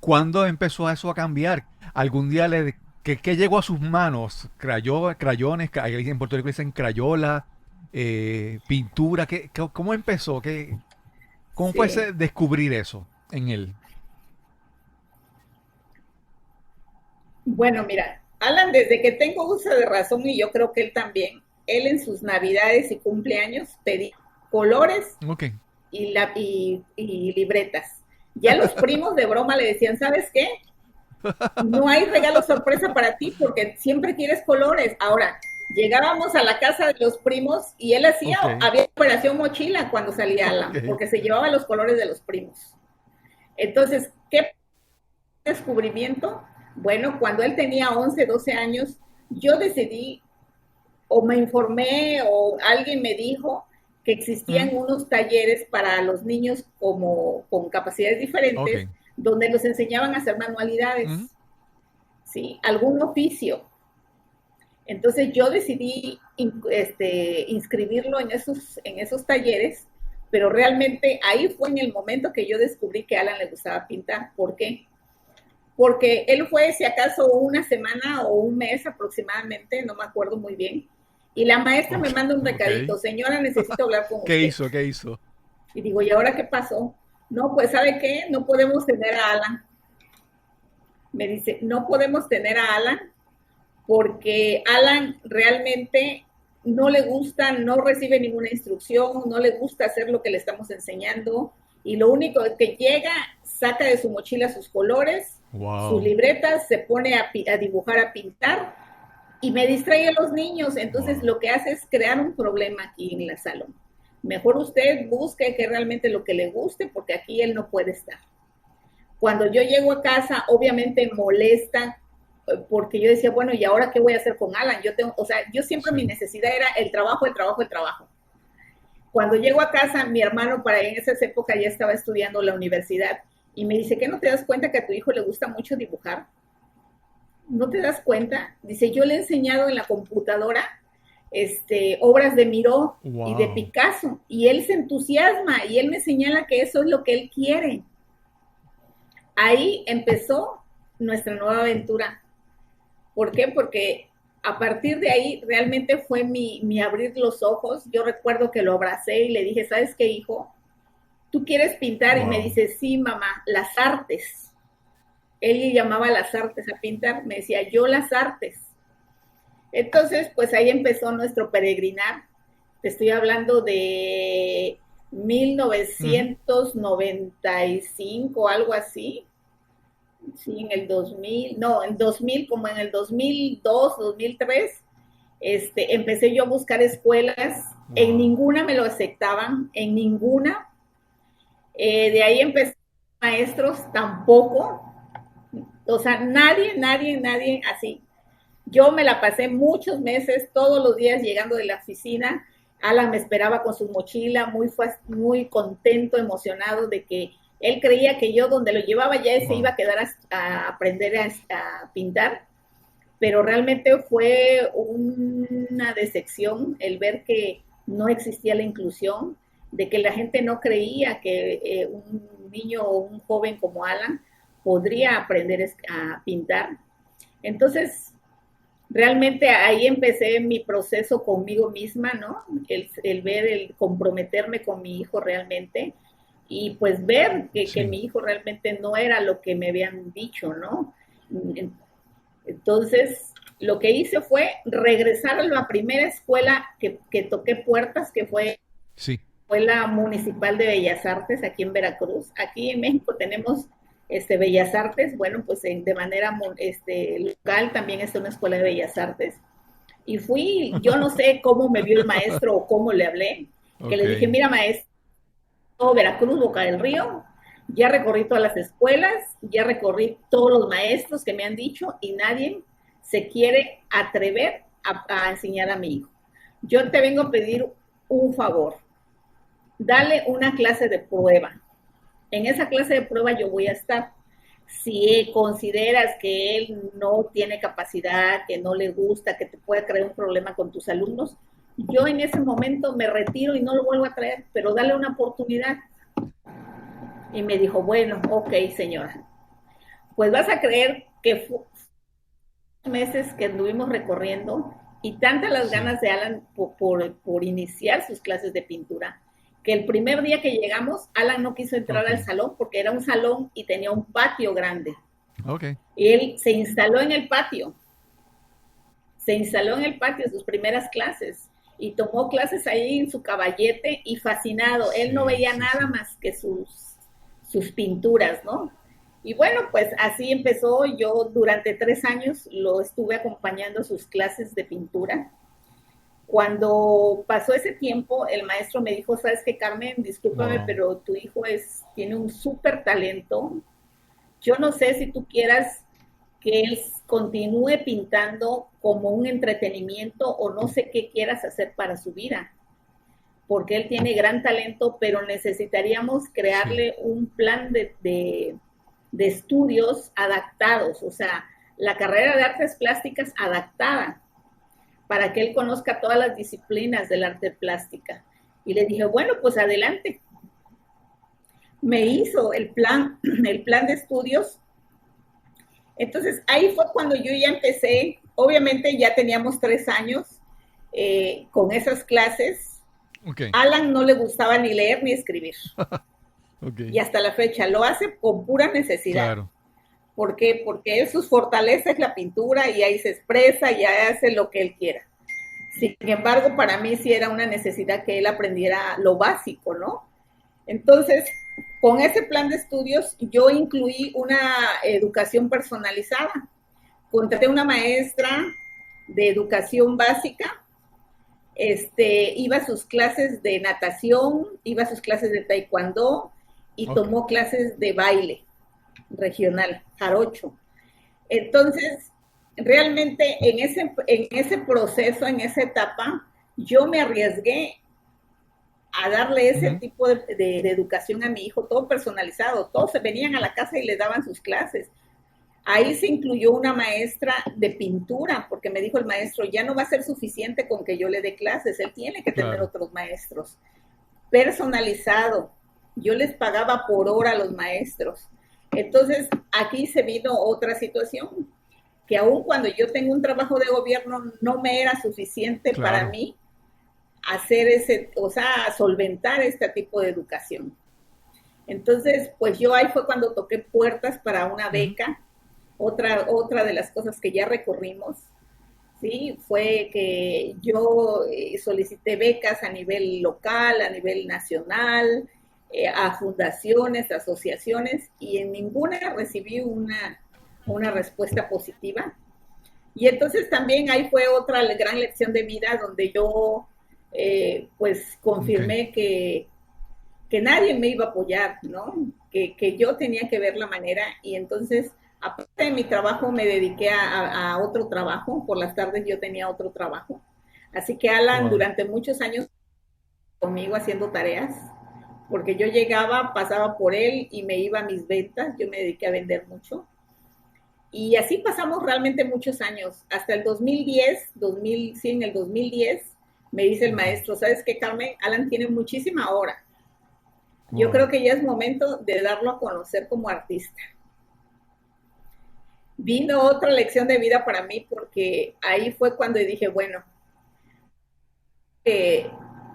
Speaker 1: ¿cuándo empezó eso a cambiar? ¿Algún día qué llegó a sus manos? Crayones, ahí en Puerto Rico dicen crayola, pintura, ¿cómo empezó? ¿Cómo fue
Speaker 2: Sí.
Speaker 1: ese descubrir eso en él?
Speaker 2: Bueno, mira, Alan, desde que tengo uso de razón y yo creo que él también, él en sus navidades y cumpleaños pedía colores
Speaker 1: Ok.
Speaker 2: y libretas. Ya los primos de broma le decían, ¿sabes qué? No hay regalo sorpresa para ti porque siempre quieres colores. Ahora, llegábamos a la casa de los primos y él
Speaker 1: Ok.
Speaker 2: había operación mochila cuando salía
Speaker 1: Ok.
Speaker 2: Alan, porque se llevaba los colores de los primos. Entonces, ¿qué descubrimiento? Bueno, cuando él tenía 11, 12 años, yo decidí o me informé o alguien me dijo que
Speaker 1: Mm,
Speaker 2: existían unos talleres para los niños como con capacidades
Speaker 1: ok.
Speaker 2: diferentes donde los enseñaban a hacer
Speaker 1: Mm,
Speaker 2: manualidades, ¿sí? Algún oficio. Entonces yo decidí inscribirlo en esos talleres, pero realmente ahí fue en el momento que yo descubrí que a Alan le gustaba pintar. ¿Por qué? Porque él fue, si acaso, una semana o un mes aproximadamente, no me acuerdo muy bien, y la maestra me
Speaker 1: ok.
Speaker 2: manda un
Speaker 1: Ok.
Speaker 2: recadito, señora, necesito hablar con
Speaker 1: ¿Qué
Speaker 2: usted.
Speaker 1: hizo? ¿Qué hizo?
Speaker 2: Y digo, ¿y ahora qué pasó? No, pues ¿sabe qué? No podemos tener a Alan. Me dice, no podemos tener a Alan porque Alan realmente no le gusta, no recibe ninguna instrucción, no le gusta hacer lo que le estamos enseñando y lo único que llega, saca de su mochila sus colores, sus
Speaker 1: Wow.
Speaker 2: libretas, se pone a dibujar, a pintar y me distrae a los niños. Entonces
Speaker 1: Wow.
Speaker 2: lo que hace es crear un problema aquí en la salón. Mejor usted busque que realmente lo que le guste porque aquí él no puede estar. Cuando yo llego a casa, obviamente molesta porque yo decía, bueno, ¿y ahora qué voy a hacer con Alan? Yo tengo, o sea, yo siempre
Speaker 1: Sí.
Speaker 2: mi necesidad era el trabajo, el trabajo, el trabajo. Cuando llego a casa, mi hermano para en esas épocas ya estaba estudiando la universidad y me dice, ¿qué no te das cuenta que a tu hijo le gusta mucho dibujar? ¿No te das cuenta? Dice, yo le he enseñado en la computadora obras de Miró y de
Speaker 1: Wow.
Speaker 2: Picasso y él se entusiasma y él me señala que eso es lo que él quiere. Ahí empezó nuestra nueva aventura. ¿Por qué? Porque a partir de ahí realmente fue mi abrir los ojos. Yo recuerdo que lo abracé y le dije, ¿sabes qué, hijo? ¿Tú quieres pintar? Y me
Speaker 1: Wow.
Speaker 2: dice, sí, mamá, las artes. Él llamaba las artes a pintar. Me decía, yo las artes. Entonces, pues ahí empezó nuestro peregrinar. Te estoy hablando de
Speaker 1: Ujú.
Speaker 2: 1995, algo así. Sí, en el 2000, no, en 2000, como en el 2002, 2003, empecé yo a buscar escuelas, en
Speaker 1: Wow.
Speaker 2: ninguna me lo aceptaban, en ninguna. De ahí empecé maestros, tampoco, o sea, nadie así. Yo me la pasé muchos meses, todos los días llegando de la oficina. Alan me esperaba con su mochila, muy contento, emocionado de que él creía que yo donde lo llevaba ya se iba
Speaker 1: Wow.
Speaker 2: a quedar a aprender a pintar, pero realmente fue una decepción el ver que no existía la inclusión, de que la gente no creía que un niño o un joven como Alan podría aprender a pintar. Entonces, realmente ahí empecé mi proceso conmigo misma, ¿no? El ver, el comprometerme con mi hijo realmente y pues ver que
Speaker 1: Sí.
Speaker 2: mi hijo realmente no era lo que me habían dicho, ¿no? Entonces, lo que hice fue regresar a la primera escuela que toqué puertas, que
Speaker 1: Sí.
Speaker 2: fue la Municipal de Bellas Artes aquí en Veracruz. Aquí en México tenemos Bellas Artes, bueno, pues de manera local también está una escuela de Bellas Artes. Y fui, yo no sé cómo me vio el maestro o cómo le hablé, que
Speaker 1: Ok.
Speaker 2: le dije, mira maestro, Veracruz, Boca del Río, ya recorrí todas las escuelas, ya recorrí todos los maestros que me han dicho y nadie se quiere atrever a enseñar a mi hijo. Yo te vengo a pedir un favor, dale una clase de prueba. en esa clase de prueba yo voy a estar. Si consideras que él no tiene capacidad, que no le gusta, que te puede crear un problema con tus alumnos, yo en ese momento me retiro y no lo vuelvo a traer, pero dale una oportunidad. Y me dijo, bueno, ok, señora. Pues vas a creer que fue meses que anduvimos recorriendo y tantas las ganas de Alan por iniciar sus clases de pintura, que el primer día que llegamos, Alan no quiso entrar al salón porque era un salón y tenía un patio grande. Y él se instaló en el patio. Sus primeras clases. Y tomó clases ahí en su caballete y fascinado. Él no veía nada más que sus pinturas, ¿no? Y bueno, pues así empezó. Yo durante 3 años lo estuve acompañando a sus clases de pintura. Cuando pasó ese tiempo, el maestro me dijo, ¿sabes qué, Carmen? Discúlpame, pero tu hijo tiene un súper talento. Yo no sé si tú quieras que él continúe pintando como un entretenimiento o no sé qué quieras hacer para su vida, porque él tiene gran talento, pero necesitaríamos crearle un plan de estudios adaptados, o sea, la carrera de artes plásticas adaptada, para que él conozca todas las disciplinas del arte plástica. Y le dije, bueno, pues adelante. Me hizo el plan de estudios. Entonces, ahí fue cuando yo ya empecé. Obviamente ya teníamos 3 años con esas clases. Alan no le gustaba ni leer ni escribir. Y hasta la fecha lo hace con pura necesidad. Claro. ¿Por qué? Porque su fortaleza es la pintura y ahí se expresa y hace lo que él quiera. Sin embargo, para mí sí era una necesidad que él aprendiera lo básico, ¿no? Entonces, con ese plan de estudios, yo incluí una educación personalizada. Contraté una maestra de educación básica, iba a sus clases de natación, iba a sus clases de taekwondo y tomó clases de baile regional, jarocho. Entonces, realmente en ese proceso, en esa etapa, yo me arriesgué a darle ese tipo de educación a mi hijo, todo personalizado. Todos se venían a la casa y le daban sus clases. Ahí se incluyó una maestra de pintura, porque me dijo el maestro, ya no va a ser suficiente con que yo le dé clases, él tiene que tener otros maestros. Personalizado. Yo les pagaba por hora a los maestros. Entonces, aquí se vino otra situación, que aun cuando yo tengo un trabajo de gobierno, no me era suficiente para mí hacer solventar este tipo de educación. Entonces, pues yo ahí fue cuando toqué puertas para una beca. Otra de las cosas que ya recorrimos, ¿sí? Fue que yo solicité becas a nivel local, a nivel nacional, a fundaciones, asociaciones, y en ninguna recibí una respuesta positiva. Y entonces también ahí fue otra gran lección de vida donde yo pues confirmé que nadie me iba a apoyar, ¿no? Que yo tenía que ver la manera, y entonces aparte de mi trabajo me dediqué a otro trabajo. Por las tardes yo tenía otro trabajo. Así que Alan durante muchos años conmigo haciendo tareas, porque yo llegaba, pasaba por él y me iba a mis ventas. Yo me dediqué a vender mucho. Y así pasamos realmente muchos años. Hasta el 2010, en el 2010, me dice el maestro, ¿sabes qué, Carmen? Alan tiene muchísima hora. Yo creo que ya es momento de darlo a conocer como artista. Vino otra lección de vida para mí, porque ahí fue cuando dije, bueno,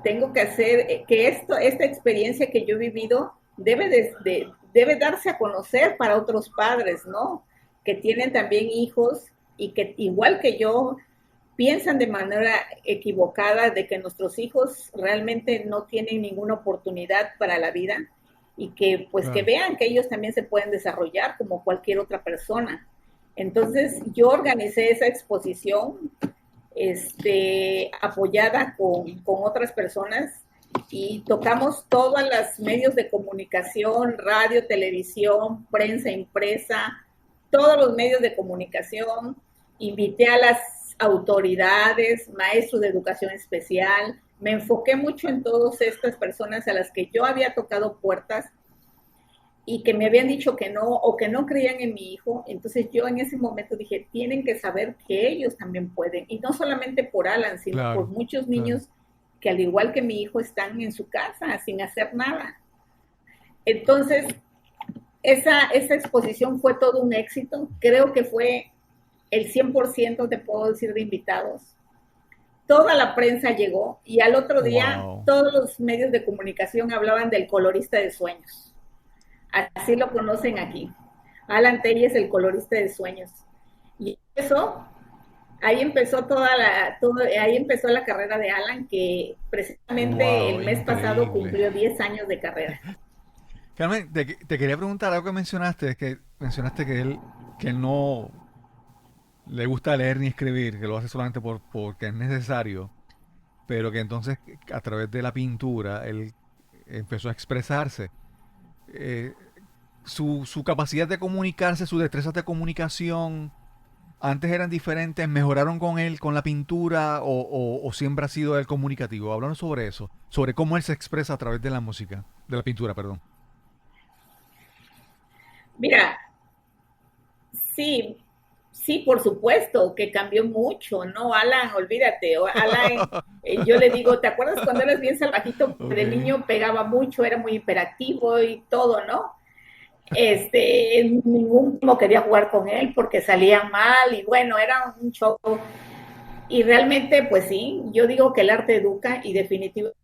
Speaker 2: tengo que hacer que esta experiencia que yo he vivido debe darse a conocer para otros padres, ¿no? Que tienen también hijos y que igual que yo piensan de manera equivocada de que nuestros hijos realmente no tienen ninguna oportunidad para la vida, y que pues que vean que ellos también se pueden desarrollar como cualquier otra persona. Entonces yo organicé esa exposición apoyada con otras personas, y tocamos todos los medios de comunicación, radio, televisión, prensa impresa, todos los medios de comunicación. Invité a las autoridades, maestros de educación especial. Me enfoqué mucho en todas estas personas a las que yo había tocado puertas. y que me habían dicho que no o que no creían en mi hijo. Entonces yo en ese momento dije, tienen que saber que ellos también pueden, y no solamente por Alan, sino por
Speaker 1: Claro,
Speaker 2: muchos
Speaker 1: claro.
Speaker 2: niños que al igual que mi hijo están en su casa sin hacer nada. Entonces, esa exposición fue todo un éxito, creo que fue el 100%, te puedo decir, de invitados. Toda la prensa llegó y al otro día
Speaker 1: Wow.
Speaker 2: todos los medios de comunicación hablaban del colorista de sueños. Así lo conocen aquí. Alan Telles, el colorista de sueños. Y eso, ahí empezó la carrera de Alan, que precisamente
Speaker 1: Wow,
Speaker 2: el mes pasado
Speaker 1: increíble.
Speaker 2: cumplió 10 años de carrera.
Speaker 1: Carmen, te quería preguntar algo que mencionaste, es que mencionaste que él no le gusta leer ni escribir, que lo hace solamente porque es necesario, pero que entonces a través de la pintura él empezó a expresarse. Eh, su capacidad de comunicarse, sus destrezas de comunicación, antes eran diferentes, mejoraron con él, con la pintura, o siempre ha sido él comunicativo. Hablando sobre eso, sobre cómo él se expresa a través de la música, de la pintura, perdón.
Speaker 2: Mira, sí, sí, por supuesto que cambió mucho, ¿no? Alan, olvídate, Alan, yo le digo, ¿te acuerdas cuando eras bien salvajito? De
Speaker 1: Ok.
Speaker 2: niño pegaba mucho, era muy hiperactivo y todo, ¿no? Ningún primo quería jugar con él porque salía mal y bueno, era un show. Y realmente, pues sí, yo digo que el arte educa y definitivamente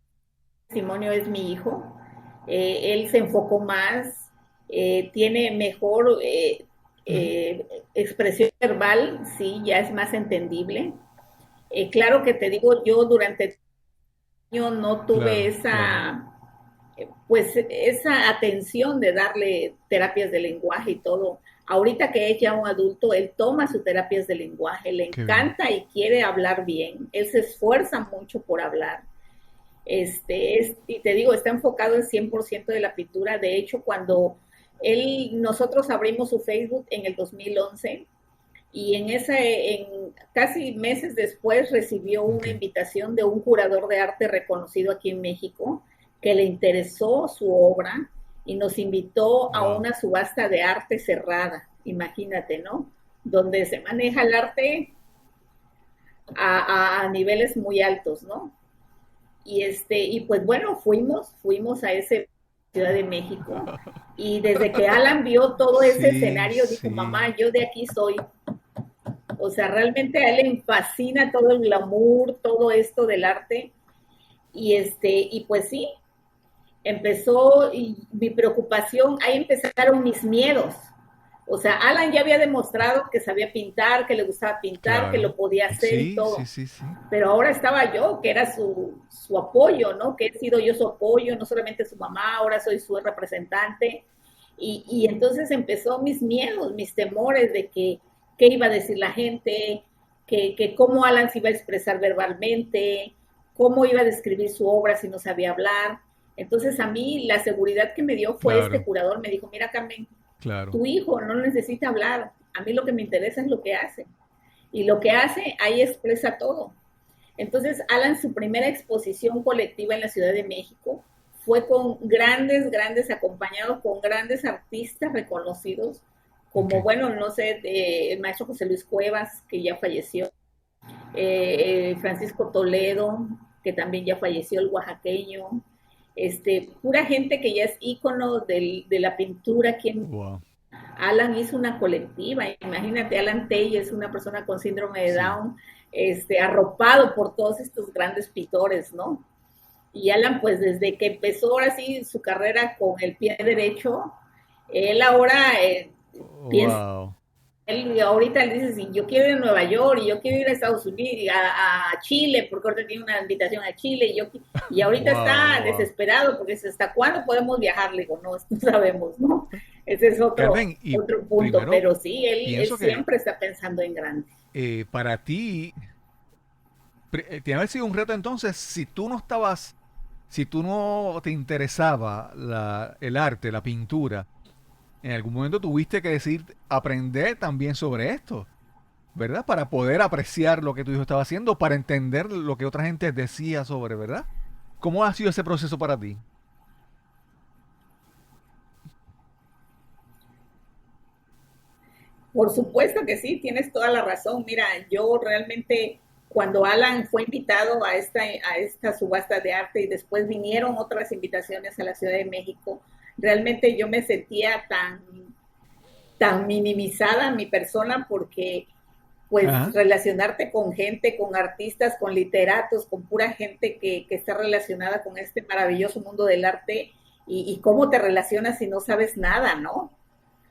Speaker 2: testimonio es mi hijo. Él se enfocó más, tiene mejor expresión verbal, sí, ya es más entendible. Claro que te digo, yo durante el año no tuve
Speaker 1: Claro, claro.
Speaker 2: pues esa atención de darle terapias de lenguaje y todo. Ahorita que es ya un adulto, él toma sus terapias de lenguaje, le
Speaker 1: Qué bien.
Speaker 2: encanta y quiere hablar bien. Él se esfuerza mucho por hablar. Y te digo, está enfocado el 100% de la pintura. De hecho, cuando nosotros abrimos su Facebook en el 2011 y casi meses después recibió una
Speaker 1: Ok.
Speaker 2: invitación de un curador de arte reconocido aquí en México que le interesó su obra y nos invitó a
Speaker 1: Wow.
Speaker 2: una subasta de arte cerrada, imagínate, ¿no? Donde se maneja el arte a niveles muy altos, ¿no? Y pues bueno, fuimos a ese Ciudad de México y desde que Alan vio todo ese
Speaker 1: Sí,
Speaker 2: escenario dijo,
Speaker 1: sí.
Speaker 2: mamá, yo de aquí soy. O sea, realmente a él le fascina todo el glamour, todo esto del arte. Y pues sí, empezó y mi preocupación, ahí empezaron mis miedos. O sea, Alan ya había demostrado que sabía pintar, que le gustaba pintar, que
Speaker 1: Claro.
Speaker 2: lo podía hacer y
Speaker 1: Sí, sí,
Speaker 2: todo.
Speaker 1: sí, sí.
Speaker 2: Pero ahora estaba yo, que era su apoyo, ¿no? Que he sido yo su apoyo, no solamente su mamá, ahora soy su representante. Y entonces empezó mis miedos, mis temores de que qué iba a decir la gente, que cómo Alan se iba a expresar verbalmente, cómo iba a describir su obra si no sabía hablar. Entonces a mí la seguridad que me dio fue este
Speaker 1: Claro,
Speaker 2: curador, me dijo, mira Carmen,
Speaker 1: claro.
Speaker 2: tu hijo no necesita hablar, a mí lo que me interesa es lo que hace. Y lo que hace, ahí expresa todo. Entonces, Alan, su primera exposición colectiva en la Ciudad de México fue con acompañado con grandes artistas reconocidos,
Speaker 1: Ok.
Speaker 2: como, bueno, no sé, el maestro José Luis Cuevas, que ya falleció, Francisco Toledo, que también ya falleció, el oaxaqueño, pura gente que ya es ícono de la pintura aquí en
Speaker 1: Wow.
Speaker 2: Alan hizo una colectiva, imagínate, Alan Tay es una persona con síndrome de
Speaker 1: Sí.
Speaker 2: Down, arropado por todos estos grandes pintores, ¿no? Y Alan, pues desde que empezó ahora sí su carrera con el pie derecho, él ahora piensa,
Speaker 1: Wow.
Speaker 2: él ahorita le dice, si yo quiero ir a Nueva York y yo quiero ir a Estados Unidos, a Chile, porque ahorita tiene una invitación a Chile, y ahorita
Speaker 1: Wow,
Speaker 2: está
Speaker 1: wow.
Speaker 2: desesperado porque dice, ¿hasta cuándo podemos viajar? Le digo, no, no sabemos, ¿no? Ese es
Speaker 1: Carmen, y
Speaker 2: otro punto,
Speaker 1: primero
Speaker 2: pero sí, él
Speaker 1: pienso que
Speaker 2: siempre está pensando en grande.
Speaker 1: para ti tiene que haber sido un reto entonces si tú no estabas, si tú no te interesaba el arte, la pintura, en algún momento tuviste que decir, aprender también sobre esto, ¿verdad? Para poder apreciar lo que tu hijo estaba haciendo, para entender lo que otra gente decía sobre, ¿verdad? ¿Cómo ha sido ese proceso para ti?
Speaker 2: Por supuesto que sí, tienes toda la razón. Mira, yo realmente cuando Alan fue invitado a esta subasta de arte y después vinieron otras invitaciones a la Ciudad de México, realmente yo me sentía tan minimizada mi persona porque pues
Speaker 1: Ajá.
Speaker 2: relacionarte con gente, con artistas, con literatos, con pura gente que está relacionada con este maravilloso mundo del arte y cómo te relacionas si no sabes nada, ¿no?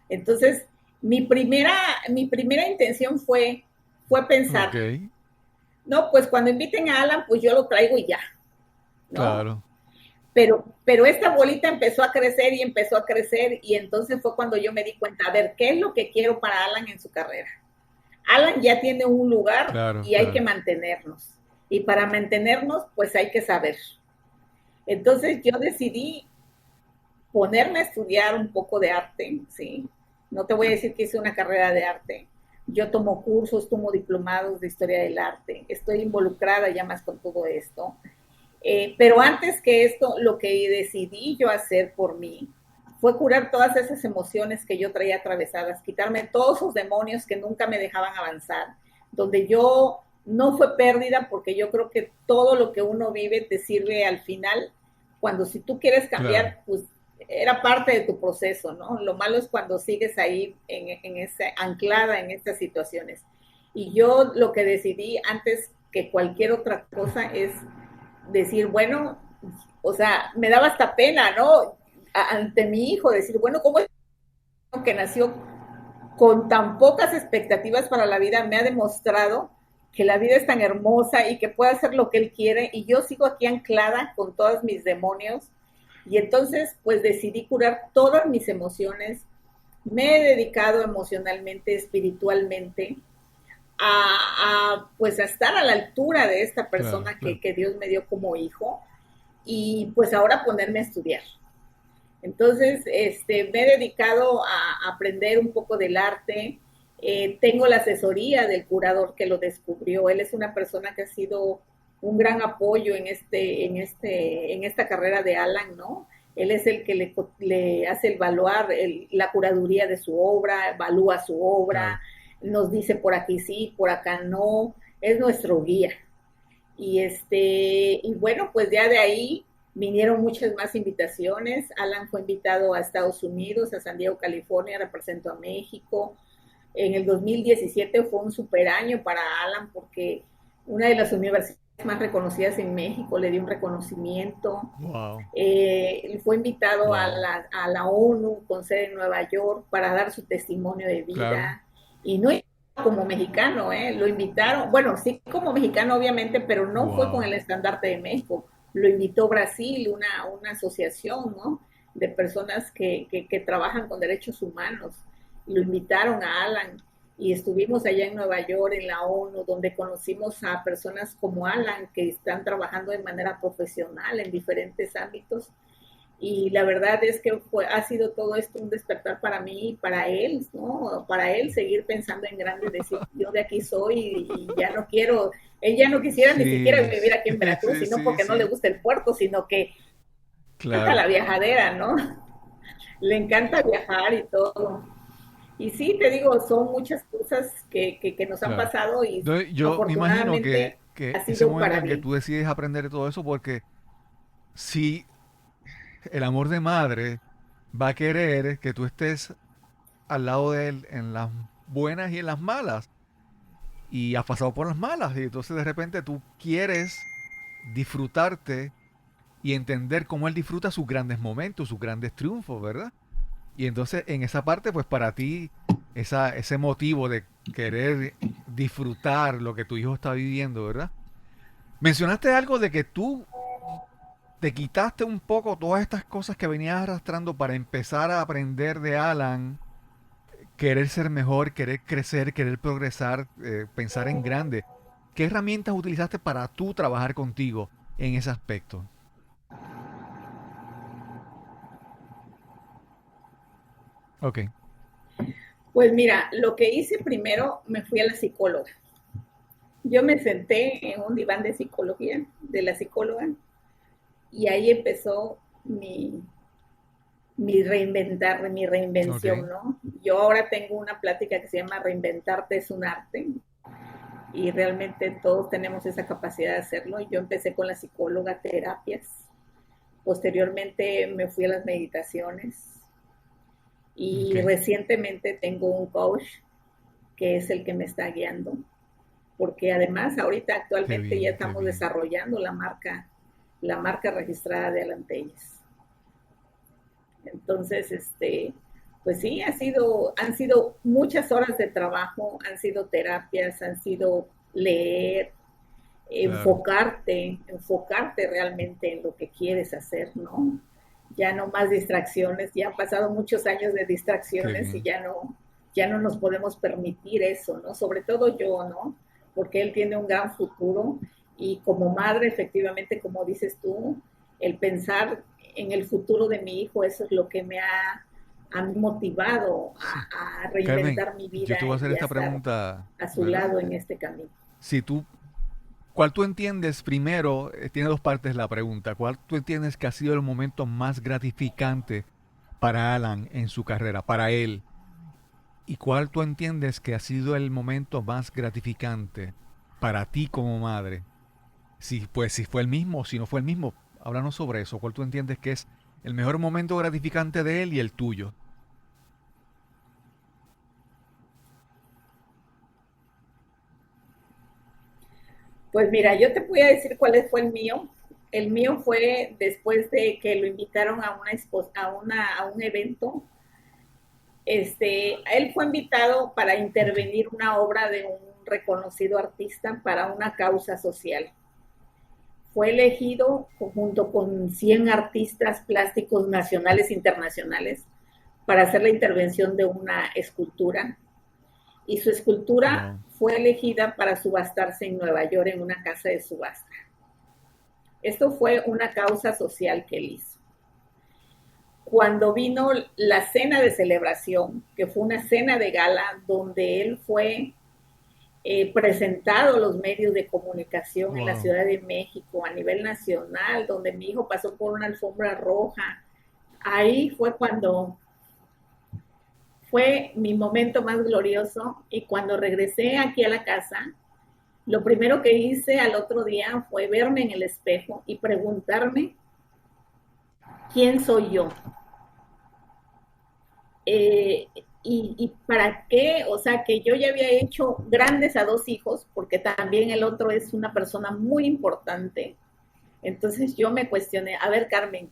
Speaker 2: Entonces, mi primera, mi primera intención fue pensar,
Speaker 1: Ok,
Speaker 2: no, pues cuando inviten a Alan, pues yo lo traigo y ya, ¿no?
Speaker 1: claro.
Speaker 2: Pero esta bolita empezó a crecer y empezó a crecer y entonces fue cuando yo me di cuenta, a ver, ¿qué es lo que quiero para Alan en su carrera? Alan ya tiene un lugar
Speaker 1: Claro,
Speaker 2: y hay que
Speaker 1: claro.
Speaker 2: mantenernos. Y para mantenernos, pues hay que saber. Entonces yo decidí ponerme a estudiar un poco de arte, ¿sí? No te voy a decir que hice una carrera de arte. Yo tomo cursos, tomo diplomados de historia del arte. Estoy involucrada ya más con todo esto. Pero antes que esto, lo que decidí yo hacer por mí fue curar todas esas emociones que yo traía atravesadas, quitarme todos esos demonios que nunca me dejaban avanzar, donde yo no fue pérdida, porque yo creo que todo lo que uno vive te sirve al final, cuando si tú quieres
Speaker 1: Claro.
Speaker 2: cambiar, pues era parte de tu proceso, ¿no? Lo malo es cuando sigues ahí anclada en estas situaciones. Y yo lo que decidí antes que cualquier otra cosa es decir, bueno, o sea, me daba hasta pena, ¿no? Ante mi hijo, decir, bueno, ¿cómo es que nació con tan pocas expectativas para la vida? Me ha demostrado que la vida es tan hermosa y que puede hacer lo que él quiere y yo sigo aquí anclada con todos mis demonios y entonces pues decidí curar todas mis emociones, me he dedicado emocionalmente, espiritualmente pues a estar a la altura de esta
Speaker 1: Claro,
Speaker 2: persona
Speaker 1: claro.
Speaker 2: que Dios me dio como hijo y pues ahora ponerme a estudiar. Entonces, me he dedicado a aprender un poco del arte. Tengo la asesoría del curador que lo descubrió. Él es una persona que ha sido un gran apoyo en esta carrera de Alan, ¿no? Él es el que le hace evaluar la curaduría de su obra, evalúa su
Speaker 1: Claro.
Speaker 2: obra, nos dice por aquí sí, por acá no, es nuestro guía. Y bueno, pues ya de ahí vinieron muchas más invitaciones. Alan fue invitado a Estados Unidos, a San Diego, California, representó a México. En el 2017 fue un super año para Alan porque una de las universidades más reconocidas en México le dio un reconocimiento.
Speaker 1: Wow.
Speaker 2: Fue invitado
Speaker 1: Wow.
Speaker 2: a la ONU con sede en Nueva York para dar su testimonio de
Speaker 1: Claro.
Speaker 2: vida. Y no como mexicano, lo invitaron, bueno, sí como mexicano obviamente, pero no fue con
Speaker 1: Wow.
Speaker 2: el estandarte de México, lo invitó Brasil, una asociación, ¿no? De personas que trabajan con derechos humanos, lo invitaron a Alan y estuvimos allá en Nueva York, en la ONU, donde conocimos a personas como Alan que están trabajando de manera profesional en diferentes ámbitos y la verdad es que ha sido todo esto un despertar para mí y para él, ¿no? Para él seguir pensando en grande y decir, yo de aquí soy y ya no quiero, él ya no quisiera ni siquiera
Speaker 1: Sí,
Speaker 2: vivir aquí en Veracruz,
Speaker 1: sí,
Speaker 2: sino
Speaker 1: sí,
Speaker 2: porque no le
Speaker 1: sí.
Speaker 2: gusta el puerto, sino que le encanta
Speaker 1: Claro.
Speaker 2: la viajadera, ¿no? Le encanta viajar y todo. Y sí, te digo, son muchas cosas que nos han
Speaker 1: Claro.
Speaker 2: pasado y
Speaker 1: Entonces, yo me imagino
Speaker 2: afortunadamente
Speaker 1: que
Speaker 2: ha
Speaker 1: ese
Speaker 2: sido
Speaker 1: momento
Speaker 2: para
Speaker 1: en que
Speaker 2: bien.
Speaker 1: tú decides aprender de todo eso, porque si el amor de madre va a querer que tú estés al lado de él en las buenas y en las malas, y has pasado por las malas, y entonces de repente tú quieres disfrutarte y entender cómo él disfruta sus grandes momentos, sus grandes triunfos, ¿verdad? Y entonces en esa parte, pues para ti, ese motivo de querer disfrutar lo que tu hijo está viviendo, ¿verdad? Mencionaste algo de que tú te quitaste un poco todas estas cosas que venías arrastrando para empezar a aprender de Alan, querer ser mejor, querer crecer, querer progresar, pensar en grande. ¿Qué herramientas utilizaste para tú trabajar contigo en ese aspecto? Ok,
Speaker 2: Pues mira, lo que hice primero, me fui a la psicóloga. Yo me senté en un diván de psicología de la psicóloga y ahí empezó mi reinvención,
Speaker 1: ok,
Speaker 2: ¿no? yo ahora tengo una plática que se llama Reinventarte es un arte, y realmente todos tenemos esa capacidad de hacerlo. Yo empecé con la psicóloga, terapias, posteriormente me fui a las meditaciones y recientemente tengo un coach que es el que me está guiando, porque además ahorita actualmente ya estamos desarrollando la marca registrada de Alan Telles. Entonces, pues sí, han sido muchas horas de trabajo, han sido terapias, han sido leer, enfocarte realmente en lo que quieres hacer, ¿no? Ya no más distracciones, ya han pasado muchos años de distracciones y ya no nos podemos permitir eso, ¿no? Sobre todo yo, ¿no? Porque él tiene un gran futuro y como madre, efectivamente, como dices tú, el pensar en el futuro de mi hijo, eso es lo que me ha motivado a reinventar
Speaker 1: Carmen,
Speaker 2: mi vida
Speaker 1: yo te voy a hacer
Speaker 2: y a
Speaker 1: esta
Speaker 2: estar
Speaker 1: pregunta,
Speaker 2: a su
Speaker 1: ¿verdad?
Speaker 2: lado en este camino.
Speaker 1: Si tú, ¿cuál tú entiendes primero? Tiene dos partes la pregunta. ¿Cuál tú entiendes que ha sido el momento más gratificante para Alan en su carrera, para él? ¿Y cuál tú entiendes que ha sido el momento más gratificante para ti como madre? Si, pues, si fue el mismo o si no fue el mismo, háblanos sobre eso. ¿Cuál tú entiendes que es el mejor momento gratificante de él y el tuyo?
Speaker 2: Pues mira, yo te voy a decir cuál fue el mío. El mío fue después de que lo invitaron a un evento. Él fue invitado para intervenir una obra de un reconocido artista para una causa social. Fue elegido junto con 100 artistas plásticos nacionales e internacionales para hacer la intervención de una escultura, y su escultura
Speaker 1: Wow.
Speaker 2: fue elegida para subastarse en Nueva York en una casa de subasta. Esto fue una causa social que él hizo. Cuando vino la cena de celebración, que fue una cena de gala donde él fue presentado a los medios de comunicación en la
Speaker 1: Wow.
Speaker 2: Ciudad de México a nivel nacional, donde mi hijo pasó por una alfombra roja, ahí fue cuando fue mi momento más glorioso. Y cuando regresé aquí a la casa, lo primero que hice al otro día fue verme en el espejo y preguntarme quién soy yo. Eh, y para qué, o sea, que yo ya había hecho grandes a 2 hijos, porque también el otro es una persona muy importante. Entonces yo me cuestioné, a ver, Carmen,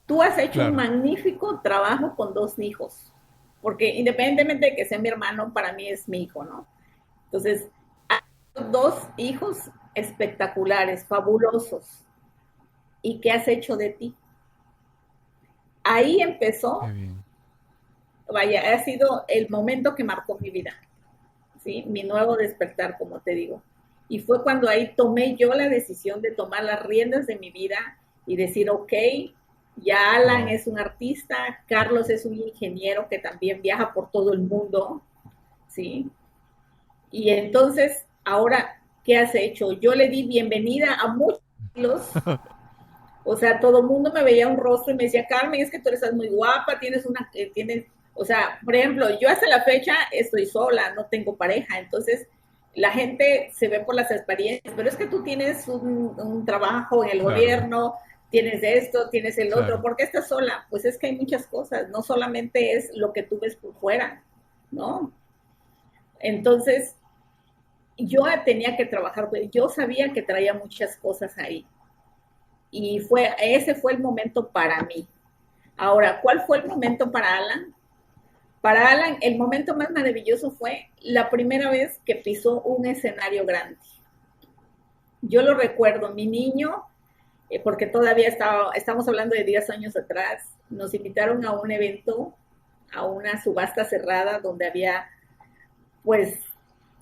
Speaker 2: tú has hecho un
Speaker 1: Claro.
Speaker 2: magnífico trabajo con 2 hijos, porque independientemente de que sea mi hermano, para mí es mi hijo, ¿no? Entonces, hay 2 hijos espectaculares, fabulosos. ¿Y qué has hecho de ti? Ahí
Speaker 1: Qué
Speaker 2: empezó,
Speaker 1: bien.
Speaker 2: vaya, ha sido el momento que marcó mi vida, ¿sí? Mi nuevo despertar, como te digo. Y fue cuando ahí tomé yo la decisión de tomar las riendas de mi vida y decir, ok, ya Alan
Speaker 1: Wow.
Speaker 2: es un artista, Carlos es un ingeniero que también viaja por todo el mundo, ¿sí? Y entonces, ahora, ¿qué has hecho? Yo le di bienvenida a muchos, o sea, todo el mundo me veía un rostro y me decía, Carmen, es que tú eres muy guapa, o sea, por ejemplo, yo hasta la fecha estoy sola, no tengo pareja, entonces la gente se ve por las experiencias, pero es que tú tienes un trabajo en el
Speaker 1: Claro,
Speaker 2: gobierno, tienes esto, tienes el otro,
Speaker 1: claro.
Speaker 2: ¿por qué estás sola? Pues es que hay muchas cosas, no solamente es lo que tú ves por fuera, ¿no? Entonces, yo tenía que trabajar, yo sabía que traía muchas cosas ahí, y ese fue el momento para mí. Ahora, ¿cuál fue el momento para Alan? Para Alan, el momento más maravilloso fue la primera vez que pisó un escenario grande. Yo lo recuerdo, mi niño, porque todavía estamos hablando de 10 años atrás, nos invitaron a un evento, a una subasta cerrada donde había, pues,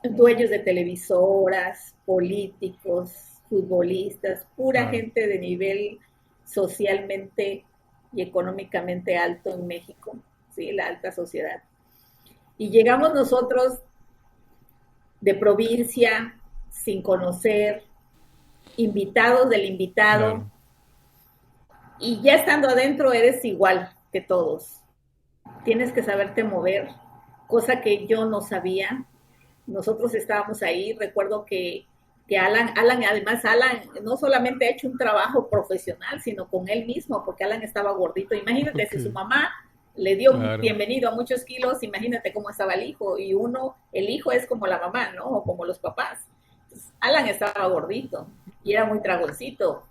Speaker 2: dueños de televisoras, políticos, futbolistas, pura
Speaker 1: Claro.
Speaker 2: gente de nivel socialmente y económicamente alto en México, ¿sí? La alta sociedad. Y llegamos nosotros de provincia, sin conocer, invitados del invitado,
Speaker 1: Claro.
Speaker 2: y ya estando adentro eres igual que todos. Tienes que saberte mover, cosa que yo no sabía. Nosotros estábamos ahí, recuerdo que Alan, además Alan no solamente ha hecho un trabajo profesional, sino con él mismo, porque Alan estaba gordito. Imagínate si su
Speaker 1: Ok,
Speaker 2: mamá le dio
Speaker 1: claro,
Speaker 2: bienvenido a muchos kilos, imagínate cómo estaba el hijo. Y el hijo es como la mamá, ¿no? O como los papás. Entonces, Alan estaba gordito y era muy dragoncito.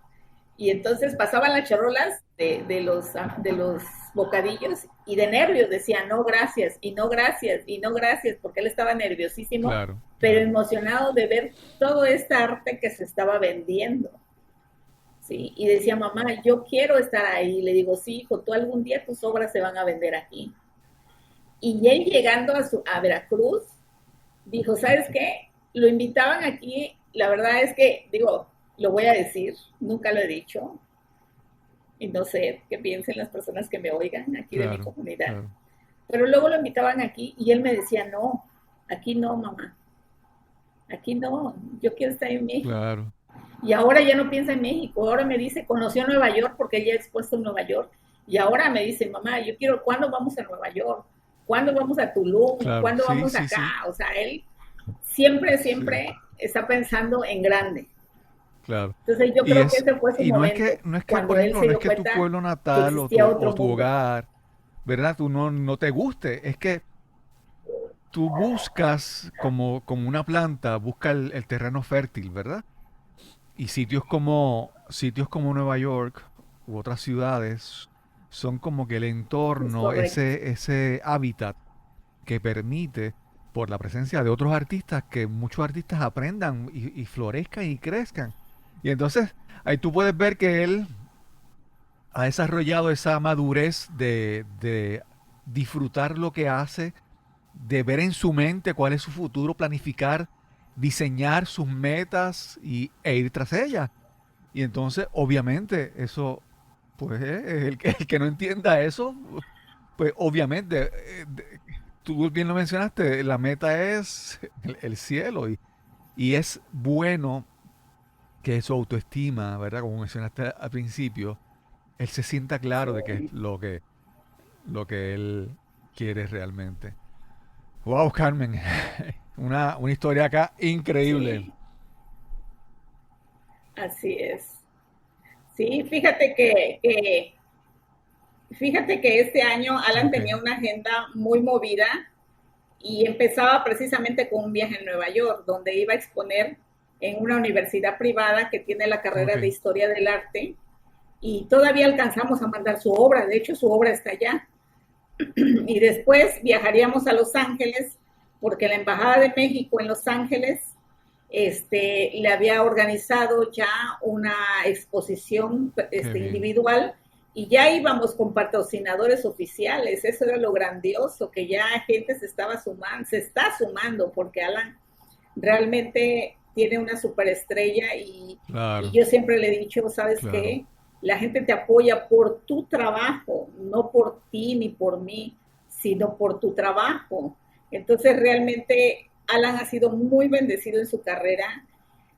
Speaker 2: Y entonces pasaban las charolas de los bocadillos y de nervios decía no gracias y no gracias y no gracias porque él estaba nerviosísimo,
Speaker 1: claro,
Speaker 2: pero
Speaker 1: claro.
Speaker 2: emocionado de ver todo esta arte que se estaba vendiendo. ¿Sí? Y decía, mamá, yo quiero estar ahí. Le digo, sí, hijo, tú algún día tus obras se van a vender aquí. Y él llegando a Veracruz, dijo, ¿sabes qué? Lo invitaban aquí, la verdad es que, digo, lo voy a decir, nunca lo he dicho, y no sé qué piensen las personas que me oigan aquí de mi
Speaker 1: Claro,
Speaker 2: comunidad.
Speaker 1: claro,
Speaker 2: Pero luego lo invitaban aquí y él me decía, no, aquí no, mamá, aquí no, yo quiero estar en México.
Speaker 1: claro.
Speaker 2: Y ahora ya no piensa en México, ahora me dice, conoció Nueva York porque ella ha expuesto en Nueva York. Y ahora me dice, mamá, yo quiero, ¿cuándo vamos a Nueva York? ¿Cuándo vamos a Tulum?
Speaker 1: Claro,
Speaker 2: ¿Cuándo
Speaker 1: sí,
Speaker 2: vamos
Speaker 1: sí,
Speaker 2: acá?
Speaker 1: sí,
Speaker 2: O sea, él siempre,
Speaker 1: sí,
Speaker 2: siempre está pensando en grande.
Speaker 1: claro.
Speaker 2: Entonces yo
Speaker 1: Y
Speaker 2: creo que
Speaker 1: es,
Speaker 2: ese fue su
Speaker 1: y
Speaker 2: momento,
Speaker 1: no es que,
Speaker 2: cuando
Speaker 1: por
Speaker 2: él
Speaker 1: ejemplo,
Speaker 2: se
Speaker 1: no es
Speaker 2: dio
Speaker 1: que tu
Speaker 2: cuenta
Speaker 1: pueblo
Speaker 2: que
Speaker 1: natal
Speaker 2: existía
Speaker 1: o
Speaker 2: otro
Speaker 1: tu
Speaker 2: mundo.
Speaker 1: hogar, ¿verdad? Tú no te guste. Es que tú buscas como una planta, busca el terreno fértil, ¿verdad? Y sitios como Nueva York u otras ciudades son como que el
Speaker 2: Es
Speaker 1: entorno,
Speaker 2: correcto.
Speaker 1: ese hábitat que permite, por la presencia de otros artistas, que muchos artistas aprendan y florezcan y crezcan. Y entonces ahí tú puedes ver que él ha desarrollado esa madurez de disfrutar lo que hace, de ver en su mente cuál es su futuro, planificar, diseñar sus metas e ir tras ellas. Y entonces, obviamente, eso, pues, el que no entienda eso, pues, obviamente, tú bien lo mencionaste, la meta es el cielo y es bueno que su autoestima, ¿verdad? Como mencionaste al principio, él se sienta claro de que es lo que él quiere realmente. Wow, Carmen, una historia acá increíble.
Speaker 2: Sí, así es. Sí, fíjate que este año Alan
Speaker 1: Ok,
Speaker 2: tenía una agenda muy movida y empezaba precisamente con un viaje en Nueva York, donde iba a exponer en una universidad privada que tiene la
Speaker 1: ok,
Speaker 2: carrera de Historia del Arte y todavía alcanzamos a mandar su obra, de hecho su obra está allá. Y después viajaríamos a Los Ángeles porque la Embajada de México en Los Ángeles le había organizado ya una exposición
Speaker 1: qué bien.
Speaker 2: individual y ya íbamos con patrocinadores oficiales. Eso era lo grandioso, que ya gente se está sumando, porque Alan realmente tiene una superestrella y
Speaker 1: Claro,
Speaker 2: yo siempre le he dicho, ¿sabes
Speaker 1: claro,
Speaker 2: qué? La gente te apoya por tu trabajo, no por ti ni por mí, sino por tu trabajo. Entonces realmente Alan ha sido muy bendecido en su carrera.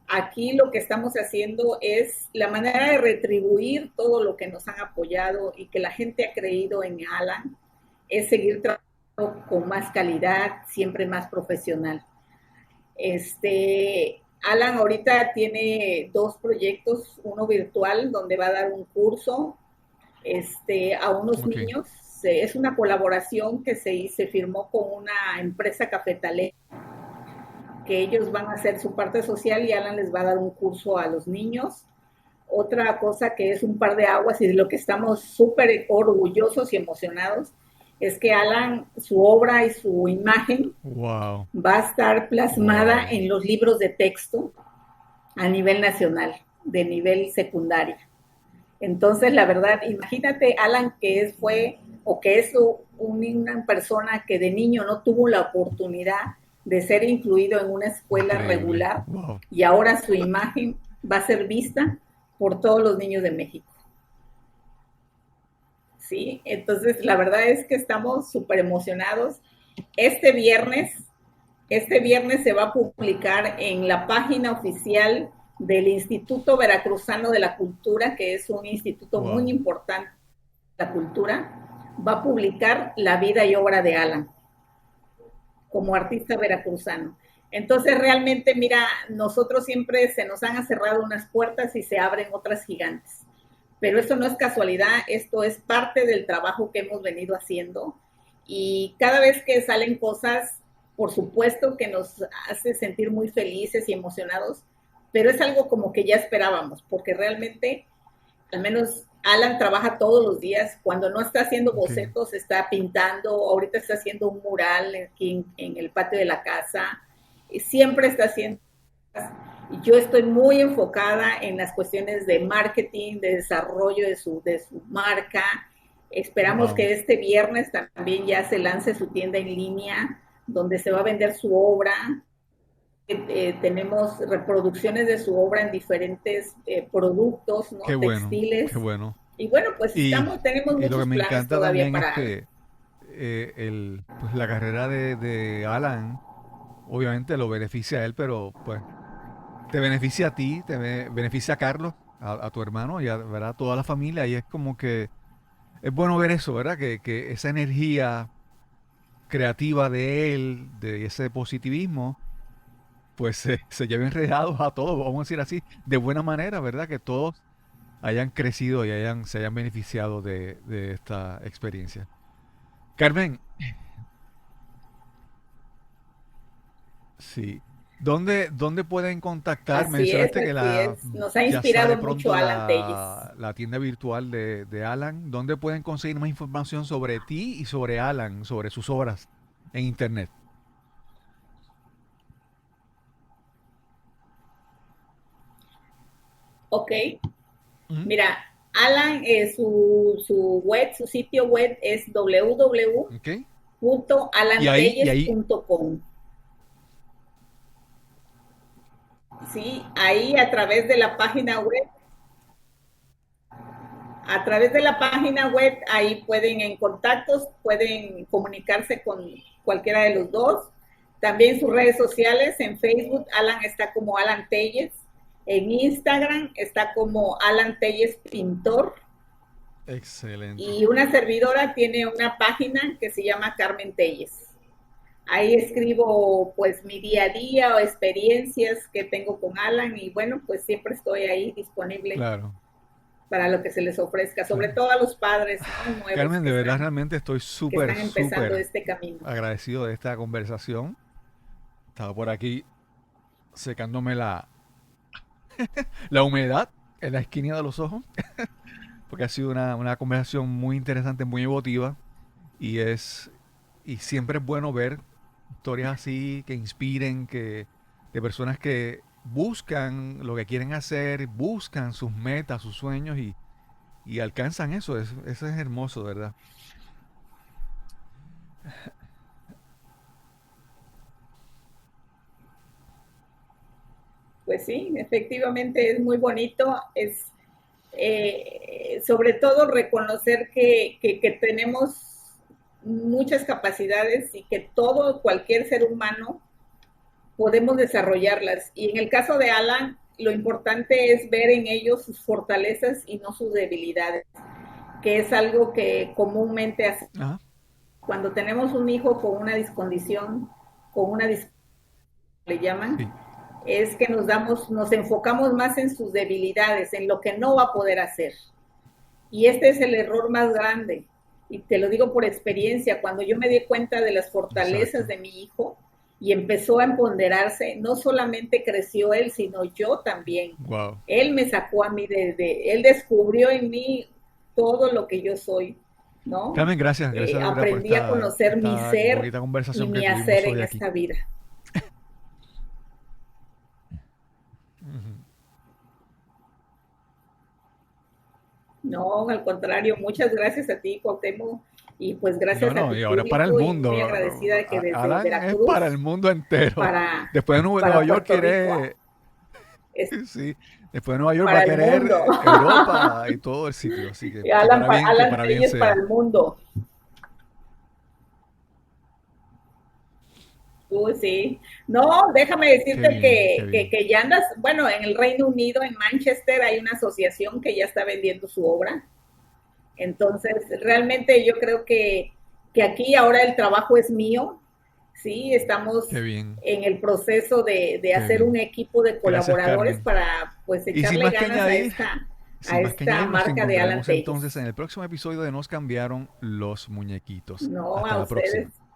Speaker 2: Aquí lo que estamos haciendo es la manera de retribuir todo lo que nos han apoyado y que la gente ha creído en Alan, es seguir trabajando con más calidad, siempre más profesional. Alan ahorita tiene dos proyectos, uno virtual donde va a dar un curso a unos
Speaker 1: ok,
Speaker 2: niños. Es una colaboración que se firmó con una empresa cafetalera, que ellos van a hacer su parte social y Alan les va a dar un curso a los niños. Otra cosa que es un par de aguas y de lo que estamos súper orgullosos y emocionados es que Alan, su obra y su imagen
Speaker 1: wow,
Speaker 2: va a estar plasmada
Speaker 1: wow,
Speaker 2: en los libros de texto a nivel nacional, de nivel secundaria. Entonces, la verdad, imagínate, Alan, fue o que es una persona que de niño no tuvo la oportunidad de ser incluido en una escuela
Speaker 1: increíble,
Speaker 2: regular
Speaker 1: wow.
Speaker 2: y ahora su imagen va a ser vista por todos los niños de México. ¿Sí? Entonces, la verdad es que estamos súper emocionados. Este viernes, este viernes se va a publicar en la página oficial del Instituto Veracruzano de la Cultura, que es un instituto muy
Speaker 1: Wow.
Speaker 2: importante de la cultura, va a publicar la vida y obra de Alan. como artista veracruzano. Entonces, realmente, mira, nosotros siempre se nos han cerrado unas puertas y se abren otras gigantes. Pero esto no es casualidad, esto es parte del trabajo que hemos venido haciendo. Y cada vez que salen cosas, por supuesto que nos hace sentir muy felices y emocionados, pero es algo como que ya esperábamos, porque realmente, al menos Alan trabaja todos los días. Cuando no está haciendo bocetos, está pintando. Ahorita está haciendo un mural aquí en el patio de la casa. Y siempre está haciendo. Y yo estoy muy enfocada en las cuestiones de marketing, de desarrollo de su marca. Esperamos que este viernes también ya se lance su tienda en línea, donde se va a vender su obra. Tenemos reproducciones de su obra en diferentes productos, ¿no?
Speaker 1: Qué bueno,
Speaker 2: Textiles.
Speaker 1: qué bueno.
Speaker 2: Y bueno, pues tenemos
Speaker 1: Y lo que
Speaker 2: muchos
Speaker 1: me
Speaker 2: planes
Speaker 1: encanta
Speaker 2: todavía
Speaker 1: también es
Speaker 2: para Alan.
Speaker 1: que pues la carrera de Alan, obviamente lo beneficia a él, pero pues te beneficia a ti, beneficia a Carlos, a tu hermano y a, ¿verdad? A toda la familia. Y es como que es bueno ver eso, ¿verdad? Que esa energía creativa de él, de ese positivismo, pues se lleven enredados a todos, vamos a decir así, de buena manera, ¿verdad? Que todos hayan crecido y se hayan beneficiado de esta experiencia. Carmen, sí. ¿Dónde pueden contactar?
Speaker 2: Así es,
Speaker 1: Mencionaste que
Speaker 2: así es. Nos ha
Speaker 1: ya sale
Speaker 2: inspirado mucho
Speaker 1: pronto
Speaker 2: Alan Telles.
Speaker 1: la tienda virtual de Alan. ¿Dónde pueden conseguir más información sobre ti y sobre Alan, sobre sus obras en internet?
Speaker 2: Ok.
Speaker 1: Ujú.
Speaker 2: Mira, Alan, su web, su sitio web es
Speaker 1: Ok. Y ahí,
Speaker 2: www.alantelles.com. Sí, ahí a través de la página web, ahí pueden en contactos, pueden comunicarse con cualquiera de los dos. También sus redes sociales, en Facebook, Alan está como Alan Telles. En Instagram está como Alan Telles Pintor.
Speaker 1: excelente.
Speaker 2: Y una servidora tiene una página que se llama Carmen Telles. Ahí escribo pues mi día a día o experiencias que tengo con Alan y bueno, pues siempre estoy ahí disponible
Speaker 1: Claro,
Speaker 2: para lo que se les ofrezca, sobre
Speaker 1: claro.
Speaker 2: todo a los padres, ¿no? Nuevos
Speaker 1: Carmen, de verdad, realmente estoy
Speaker 2: que
Speaker 1: súper,
Speaker 2: están empezando
Speaker 1: súper
Speaker 2: este camino.
Speaker 1: agradecido de esta conversación. Estaba por aquí secándome la humedad en la esquina de los ojos, porque ha sido una conversación muy interesante, muy emotiva, y y siempre es bueno ver historias así que inspiren, de personas que buscan lo que quieren hacer, buscan sus metas, sus sueños y alcanzan eso. Eso es hermoso, ¿verdad?
Speaker 2: Pues sí, efectivamente es muy bonito, es sobre todo reconocer que tenemos muchas capacidades y que todo, cualquier ser humano, podemos desarrollarlas. Y en el caso de Alan, lo importante es ver en ellos sus fortalezas y no sus debilidades, que es algo que comúnmente hace.
Speaker 1: Ajá.
Speaker 2: Cuando tenemos un hijo con una discondición, con una discapacidad, le llaman,
Speaker 1: Sí.
Speaker 2: es que nos enfocamos más en sus debilidades, en lo que no va a poder hacer. Y este es el error más grande. Y te lo digo por experiencia, cuando yo me di cuenta de las fortalezas
Speaker 1: Exacto.
Speaker 2: de mi hijo y empezó a empoderarse, no solamente creció él, sino yo también.
Speaker 1: Wow.
Speaker 2: Él me sacó a mí él descubrió en mí todo lo que yo soy, ¿no?
Speaker 1: Carmen, gracias, gracias de verdad por
Speaker 2: Aprendí a conocer mi
Speaker 1: esta
Speaker 2: ser
Speaker 1: bonita
Speaker 2: y
Speaker 1: conversación que
Speaker 2: mi hacer
Speaker 1: tuvimos
Speaker 2: en
Speaker 1: hoy aquí.
Speaker 2: esta vida.
Speaker 1: Ujú.
Speaker 2: No, al contrario, muchas gracias a ti, Cuauhtémoc, y pues
Speaker 1: No,
Speaker 2: gracias a
Speaker 1: no,
Speaker 2: tu
Speaker 1: y ahora para el
Speaker 2: público y muy
Speaker 1: mundo.
Speaker 2: agradecida de que desde
Speaker 1: Alan es para el
Speaker 2: Veracruz
Speaker 1: mundo entero.
Speaker 2: para,
Speaker 1: Después de Nueva
Speaker 2: para
Speaker 1: York
Speaker 2: Puerto Rico
Speaker 1: quiere,
Speaker 2: es
Speaker 1: sí, después de Nueva York va a
Speaker 2: para el
Speaker 1: querer
Speaker 2: mundo.
Speaker 1: Europa y todo el sitio. Así que
Speaker 2: Alan
Speaker 1: para bien
Speaker 2: Telles para
Speaker 1: sea.
Speaker 2: el mundo. Sí. No, déjame
Speaker 1: Qué
Speaker 2: decirte
Speaker 1: bien, qué bien.
Speaker 2: que ya andas, bueno, en el Reino Unido, en Manchester, hay una asociación que ya está vendiendo su obra. Entonces, realmente yo creo que aquí ahora el trabajo es mío. Sí, estamos
Speaker 1: Qué bien,
Speaker 2: en el proceso de
Speaker 1: qué
Speaker 2: hacer un
Speaker 1: bien.
Speaker 2: equipo de
Speaker 1: Gracias,
Speaker 2: colaboradores
Speaker 1: Carmen.
Speaker 2: para pues
Speaker 1: Y sin
Speaker 2: echarle
Speaker 1: más que
Speaker 2: ganas
Speaker 1: añadir,
Speaker 2: a
Speaker 1: sin más que
Speaker 2: esta
Speaker 1: añadir, nos
Speaker 2: marca de Alan
Speaker 1: encontraremos
Speaker 2: Telles.
Speaker 1: entonces en el próximo episodio de Nos cambiaron los muñequitos.
Speaker 2: No,
Speaker 1: Hasta
Speaker 2: a
Speaker 1: la
Speaker 2: ustedes.
Speaker 1: próxima.